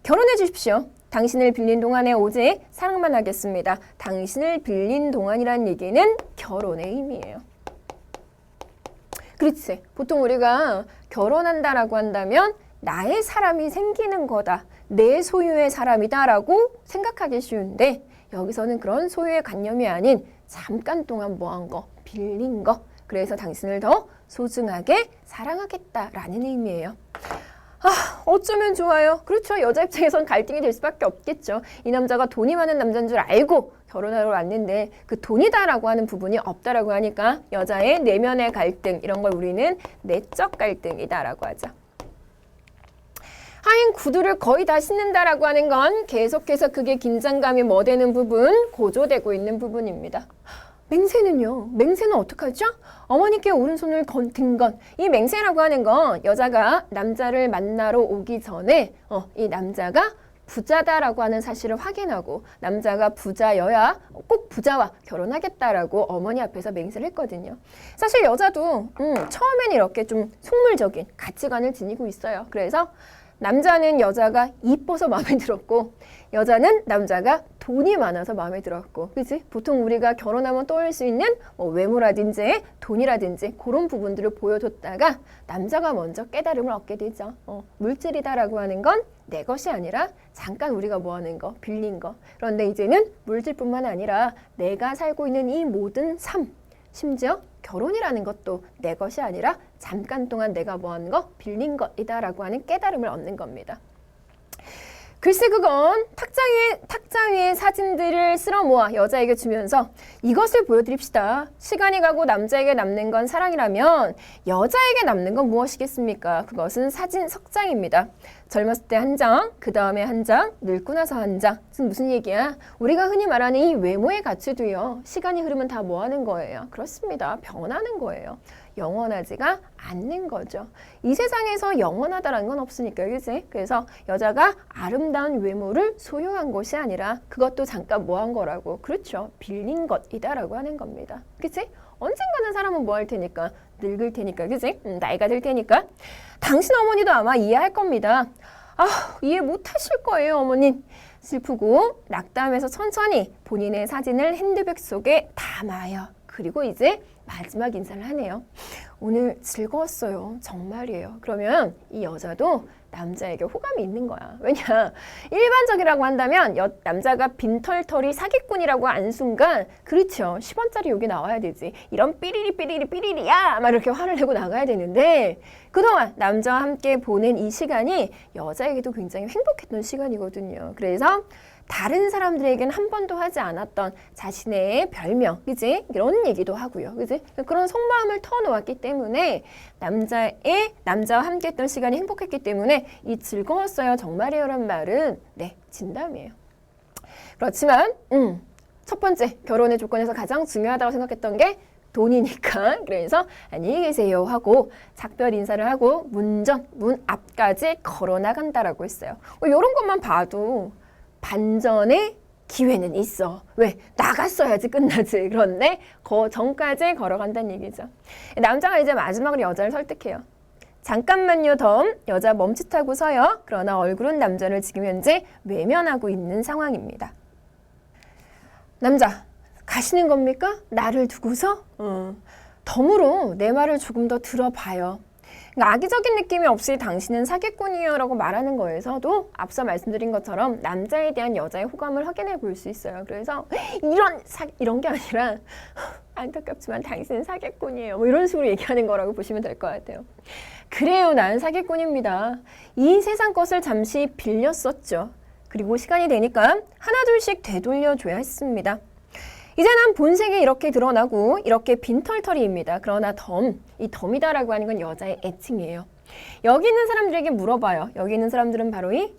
결혼해 주십시오. 당신을 빌린 동안에 오직 사랑만 하겠습니다. 당신을 빌린 동안이란 얘기는 결혼의 의미예요. 그렇지. 보통 우리가 결혼한다라고 한다면 나의 사람이 생기는 거다, 내 소유의 사람이다라고 생각하기 쉬운데, 여기서는 그런 소유의 관념이 아닌 잠깐 동안 뭐한 거, 빌린 거, 그래서 당신을 더 소중하게 사랑하겠다라는 의미예요. 어쩌면 좋아요. 그렇죠. 여자 입장에선 갈등이 될 수밖에 없겠죠. 이 남자가 돈이 많은 남자인 줄 알고 결혼하러 왔는데 그 돈이다라고 하는 부분이 없다라고 하니까 여자의 내면의 갈등, 이런 걸 우리는 내적 갈등이다라고 하죠. 하인 구두를 거의 다 신는다라고 하는 건 계속해서 그게 긴장감이 뭐 되는 부분, 고조되고 있는 부분입니다. 맹세는요. 맹세는 어떡하죠? 어머니께 오른손을 든 건, 이 맹세라고 하는 건 여자가 남자를 만나러 오기 전에 이 남자가 부자다라고 하는 사실을 확인하고 남자가 부자여야 꼭 부자와 결혼하겠다라고 어머니 앞에서 맹세를 했거든요. 사실 여자도 처음엔 이렇게 좀 속물적인 가치관을 지니고 있어요. 그래서 남자는 여자가 이뻐서 마음에 들었고, 여자는 남자가 돈이 많아서 마음에 들었고, 그치? 보통 우리가 결혼하면 떠올릴 수 있는 외모라든지 돈이라든지 그런 부분들을 보여줬다가 남자가 먼저 깨달음을 얻게 되죠. 물질이다라고 하는 건 내 것이 아니라 잠깐 우리가 뭐 하는 거, 빌린 거. 그런데 이제는 물질뿐만 아니라 내가 살고 있는 이 모든 삶, 심지어 결혼이라는 것도 내 것이 아니라 잠깐 동안 내가 뭐 하는 거, 빌린 것이다라고 하는 깨달음을 얻는 겁니다. 글쎄 그건 탁자 위에 사진들을 쓸어 모아 여자에게 주면서 이것을 보여드립시다. 시간이 가고 남자에게 남는 건 사랑이라면 여자에게 남는 건 무엇이겠습니까? 그것은 사진 석장입니다. 젊었을 때 한 장, 그 다음에 한 장, 늙고 나서 한 장. 지금 무슨 얘기야? 우리가 흔히 말하는 이 외모의 가치도요, 시간이 흐르면 다 뭐 하는 거예요? 그렇습니다. 변하는 거예요. 영원하지가 않는 거죠. 이 세상에서 영원하다라는 건 없으니까, 그지? 그래서 여자가 아름다운 외모를 소유한 것이 아니라 그것도 잠깐 뭐 한 거라고, 그렇죠, 빌린 것이다라고 하는 겁니다. 그치? 언젠가는 사람은 뭐 할 테니까, 늙을 테니까, 그지? 나이가 들 테니까. 당신 어머니도 아마 이해할 겁니다. 이해 못 하실 거예요, 어머님. 슬프고 낙담해서 천천히 본인의 사진을 핸드백 속에 담아요. 그리고 이제 마지막 인사를 하네요. 오늘 즐거웠어요. 정말이에요. 그러면 이 여자도 남자에게 호감이 있는 거야. 왜냐? 일반적이라고 한다면 남자가 빈털털이 사기꾼이라고 안 순간 그렇죠. 10원짜리 욕이 나와야 되지. 이런 삐리리 삐리리 삐리리야! 막 이렇게 화를 내고 나가야 되는데 그동안 남자와 함께 보낸 이 시간이 여자에게도 굉장히 행복했던 시간이거든요. 그래서 다른 사람들에게는 한 번도 하지 않았던 자신의 별명, 그지? 이런 얘기도 하고요, 그지? 그런 속마음을 터놓았기 때문에 남자와 함께했던 시간이 행복했기 때문에 이 즐거웠어요, 정말이요란 말은 네, 진담이에요. 그렇지만 첫 번째 결혼의 조건에서 가장 중요하다고 생각했던 게 돈이니까 그래서 안녕히 계세요 하고 작별 인사를 하고 문 앞까지 걸어 나간다라고 했어요. 이런 것만 봐도 반전의 기회는 있어. 왜? 나갔어야지 끝나지. 그런데 그 전까지 걸어간다는 얘기죠. 남자가 이제 마지막으로 여자를 설득해요. 잠깐만요, 덤. 여자 멈칫하고 서요. 그러나 얼굴은 남자를 지금 현재 외면하고 있는 상황입니다. 남자, 가시는 겁니까? 나를 두고서? 덤으로 내 말을 조금 더 들어봐요. 그러니까 악의적인 느낌이 없이 당신은 사기꾼이에요 라고 말하는 거에서도 앞서 말씀드린 것처럼 남자에 대한 여자의 호감을 확인해 볼 수 있어요. 그래서 이런 게 아니라 안타깝지만 당신은 사기꾼이에요. 뭐 이런 식으로 얘기하는 거라고 보시면 될 것 같아요. 그래요, 난 사기꾼입니다. 이 세상 것을 잠시 빌렸었죠. 그리고 시간이 되니까 하나둘씩 되돌려줘야 했습니다. 이제는 본색이 이렇게 드러나고 이렇게 빈털터리입니다. 그러나 이 덤이다라고 하는 건 여자의 애칭이에요. 여기 있는 사람들에게 물어봐요. 여기 있는 사람들은 바로 이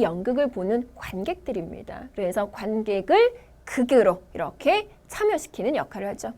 연극을 보는 관객들입니다. 그래서 관객을 극으로 이렇게 참여시키는 역할을 하죠.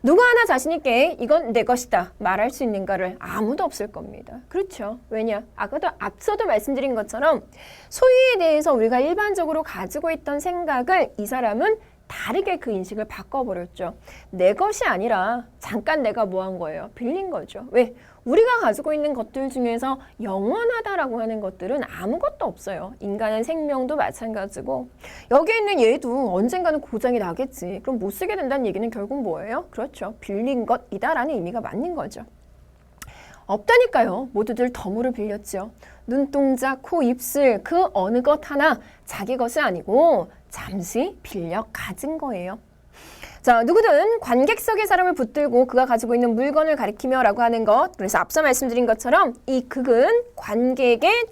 누구 하나 자신 있게 이건 내 것이다 말할 수 있는가를 아무도 없을 겁니다. 그렇죠. 왜냐? 앞서도 말씀드린 것처럼 소유에 대해서 우리가 일반적으로 가지고 있던 생각을 이 사람은 다르게 그 인식을 바꿔버렸죠. 내 것이 아니라 잠깐 내가 뭐 한 거예요? 빌린 거죠. 왜? 우리가 가지고 있는 것들 중에서 영원하다라고 하는 것들은 아무것도 없어요. 인간의 생명도 마찬가지고 여기에 있는 얘도 언젠가는 고장이 나겠지. 그럼 못 쓰게 된다는 얘기는 결국 뭐예요? 그렇죠. 빌린 것이다라는 의미가 맞는 거죠. 없다니까요. 모두들 덤으로 빌렸죠. 눈동자, 코, 입술 그 어느 것 하나 자기 것이 아니고 잠시 빌려 가진 거예요. 자, 누구든 관객석의 사람을 붙들고 그가 가지고 있는 물건을 가리키며 라고 하는 것. 그래서 앞서 말씀드린 것처럼 이 극은 관객의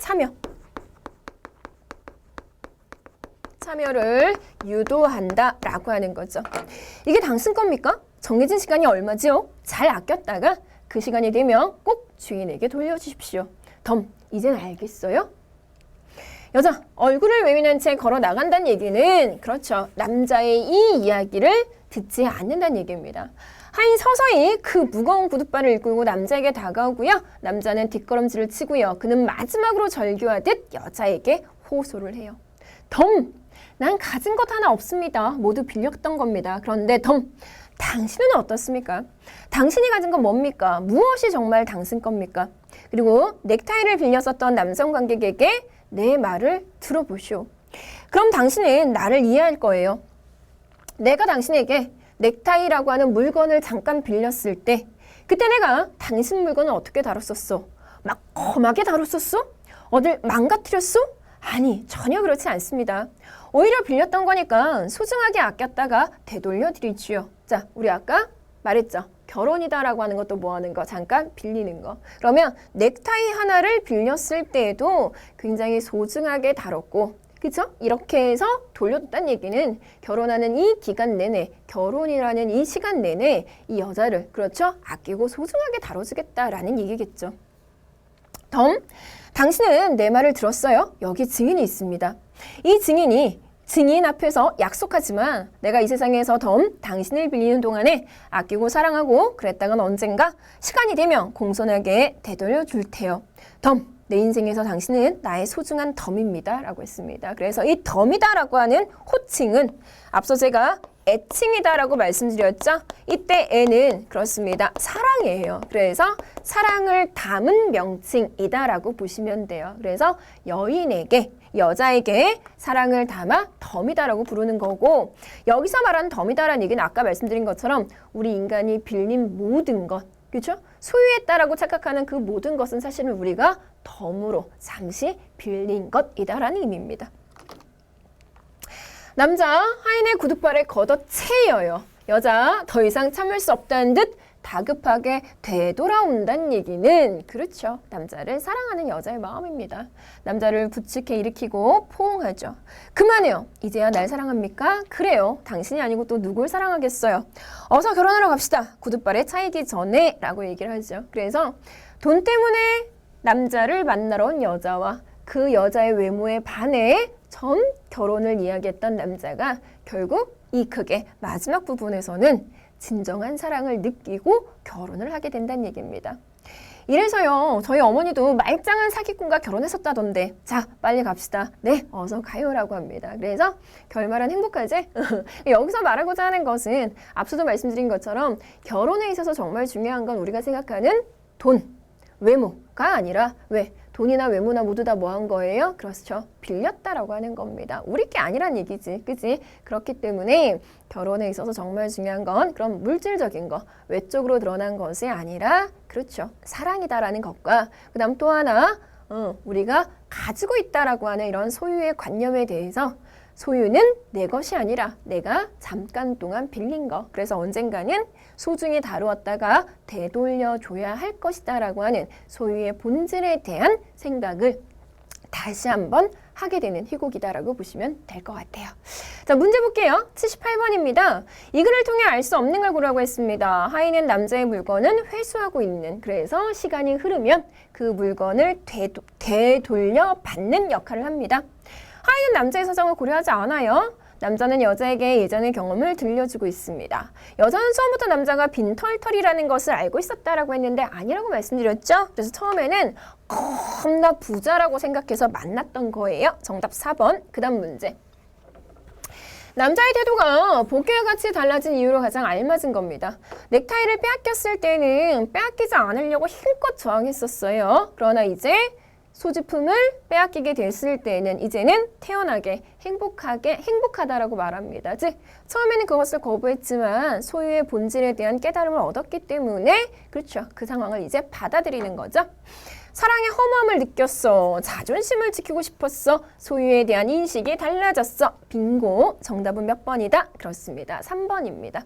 참여를 유도한다 라고 하는 거죠. 이게 당신 겁니까? 정해진 시간이 얼마지요? 잘 아꼈다가 그 시간이 되면 꼭 주인에게 돌려주십시오. 덤, 이젠 알겠어요? 여자, 얼굴을 외면한 채 걸어 나간다는 얘기는 그렇죠. 남자의 이 이야기를 듣지 않는다는 얘기입니다. 하인 서서히 그 무거운 구둣발을 이끌고 남자에게 다가오고요. 남자는 뒷걸음질을 치고요. 그는 마지막으로 절규하듯 여자에게 호소를 해요. 덤, 난 가진 것 하나 없습니다. 모두 빌렸던 겁니다. 그런데 덤, 당신은 어떻습니까? 당신이 가진 건 뭡니까? 무엇이 정말 당신 겁니까? 그리고 넥타이를 빌렸었던 남성 관객에게 내 말을 들어보시오. 그럼 당신은 나를 이해할 거예요. 내가 당신에게 넥타이라고 하는 물건을 잠깐 빌렸을 때 그때 내가 당신 물건을 어떻게 다뤘었어? 막 험하게 다뤘었어? 어딜 망가뜨렸어? 아니, 전혀 그렇지 않습니다. 오히려 빌렸던 거니까 소중하게 아꼈다가 되돌려 드리지요. 자, 우리 아까 말했죠. 결혼이다라고 하는 것도 뭐 하는 거? 잠깐 빌리는 거. 그러면 넥타이 하나를 빌렸을 때에도 굉장히 소중하게 다뤘고, 그쵸? 이렇게 해서 돌려줬다는 얘기는 결혼하는 이 기간 내내, 결혼이라는 이 시간 내내 이 여자를, 그렇죠? 아끼고 소중하게 다뤄주겠다라는 얘기겠죠. 당신은 내 말을 들었어요? 여기 증인이 있습니다. 이 증인 앞에서 약속하지만 내가 이 세상에서 당신을 빌리는 동안에 아끼고 사랑하고 그랬다간 언젠가 시간이 되면 공손하게 되돌려 줄 테요. 내 인생에서 당신은 나의 소중한 덤입니다. 라고 했습니다. 그래서 이 덤이다라고 하는 호칭은 앞서 제가 애칭이다라고 말씀드렸죠. 이때 애는 그렇습니다. 사랑이에요. 그래서 사랑을 담은 명칭이다라고 보시면 돼요. 그래서 여자에게 사랑을 담아 덤이다라고 부르는 거고, 여기서 말하는 덤이다라는 얘기는 아까 말씀드린 것처럼 우리 인간이 빌린 모든 것, 그렇죠? 소유했다라고 착각하는 그 모든 것은 사실은 우리가 덤으로 잠시 빌린 것이다라는 의미입니다. 남자 하인의 구두발에 걷어채여요. 여자 더 이상 참을 수 없다는 듯 다급하게 되돌아온다는 얘기는 그렇죠. 남자를 사랑하는 여자의 마음입니다. 남자를 부축해 일으키고 포옹하죠. 그만해요. 이제야 날 사랑합니까? 그래요. 당신이 아니고 또 누굴 사랑하겠어요. 어서 결혼하러 갑시다. 구두발에 차이기 전에 라고 얘기를 하죠. 그래서 돈 때문에 남자를 만나러 온 여자와 그 여자의 외모에 반해 전 결혼을 이야기했던 남자가 결국 이 극의 마지막 부분에서는 진정한 사랑을 느끼고 결혼을 하게 된다는 얘기입니다. 이래서요, 저희 어머니도 말짱한 사기꾼과 결혼했었다던데, 자, 빨리 갑시다. 네, 어서 가요라고 합니다. 그래서 결말은 행복하지? 여기서 말하고자 하는 것은 앞서도 말씀드린 것처럼 결혼에 있어서 정말 중요한 건 우리가 생각하는 돈, 외모가 아니라 왜? 돈이나 외모나 모두 다 뭐 한 거예요? 그렇죠. 빌렸다라고 하는 겁니다. 우리 게 아니란 얘기지. 그지? 그렇기 때문에 결혼에 있어서 정말 중요한 건 그런 물질적인 거, 외적으로 드러난 것이 아니라 그렇죠. 사랑이다라는 것과 그다음 또 하나 우리가 가지고 있다라고 하는 이런 소유의 관념에 대해서 소유는 내 것이 아니라 내가 잠깐 동안 빌린 거. 그래서 언젠가는 소중히 다루었다가 되돌려줘야 할 것이다 라고 하는 소유의 본질에 대한 생각을 다시 한번 하게 되는 희곡이다라고 보시면 될 것 같아요. 자, 문제 볼게요. 78번입니다. 이 글을 통해 알 수 없는 걸 고르라고 했습니다. 하인은 남자의 물건은 회수하고 있는, 그래서 시간이 흐르면 그 물건을 되돌려 받는 역할을 합니다. 하인은 남자의 사정을 고려하지 않아요. 남자는 여자에게 예전의 경험을 들려주고 있습니다. 여자는 처음부터 남자가 빈털털이라는 것을 알고 있었다라고 했는데 아니라고 말씀드렸죠. 그래서 처음에는 겁나 부자라고 생각해서 만났던 거예요. 정답 4번. 그 다음 문제. 남자의 태도가 보기와 같이 달라진 이유로 가장 알맞은 겁니다. 넥타이를 빼앗겼을 때는 빼앗기지 않으려고 힘껏 저항했었어요. 그러나 이제 소지품을 빼앗기게 됐을 때는 이제는 태연하게 행복하다라고 말합니다. 즉 처음에는 그것을 거부했지만 소유의 본질에 대한 깨달음을 얻었기 때문에 그렇죠. 그 상황을 이제 받아들이는 거죠. 사랑의 허무함을 느꼈어. 자존심을 지키고 싶었어. 소유에 대한 인식이 달라졌어. 빙고. 정답은 몇 번이다? 그렇습니다. 3번입니다.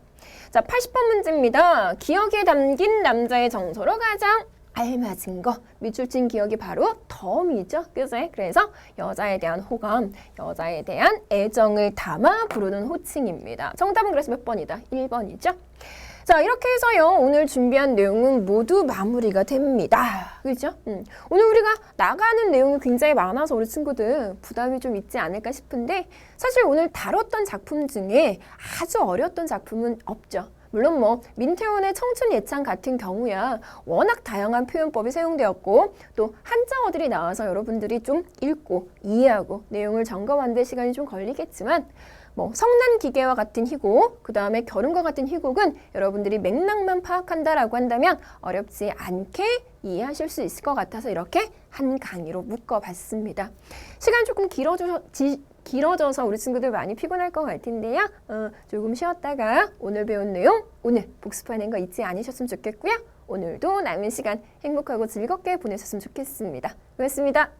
자, 80번 문제입니다. 기억에 담긴 남자의 정서로 가장 알맞은 거. 밑줄 친 기억이 바로 덤이죠. 그제? 그래서 여자에 대한 호감, 여자에 대한 애정을 담아 부르는 호칭입니다. 정답은 그래서 몇 번이다? 1번이죠. 자, 이렇게 해서요. 오늘 준비한 내용은 모두 마무리가 됩니다. 그렇죠? 오늘 우리가 나가는 내용이 굉장히 많아서 우리 친구들 부담이 좀 있지 않을까 싶은데 사실 오늘 다뤘던 작품 중에 아주 어려웠던 작품은 없죠. 물론 뭐 민태원의 청춘 예찬 같은 경우야 워낙 다양한 표현법이 사용되었고 또 한자어들이 나와서 여러분들이 좀 읽고 이해하고 내용을 점검하는 데 시간이 좀 걸리겠지만 뭐 성난기계와 같은 희곡, 그 다음에 결혼과 같은 희곡은 여러분들이 맥락만 파악한다라고 한다면 어렵지 않게 이해하실 수 있을 것 같아서 이렇게 한 강의로 묶어봤습니다. 시간 조금 길어져서 우리 친구들 많이 피곤할 것 같은데요. 조금 쉬었다가 오늘 배운 내용 오늘 복습하는 거 잊지 않으셨으면 좋겠고요. 오늘도 남은 시간 행복하고 즐겁게 보내셨으면 좋겠습니다. 고맙습니다.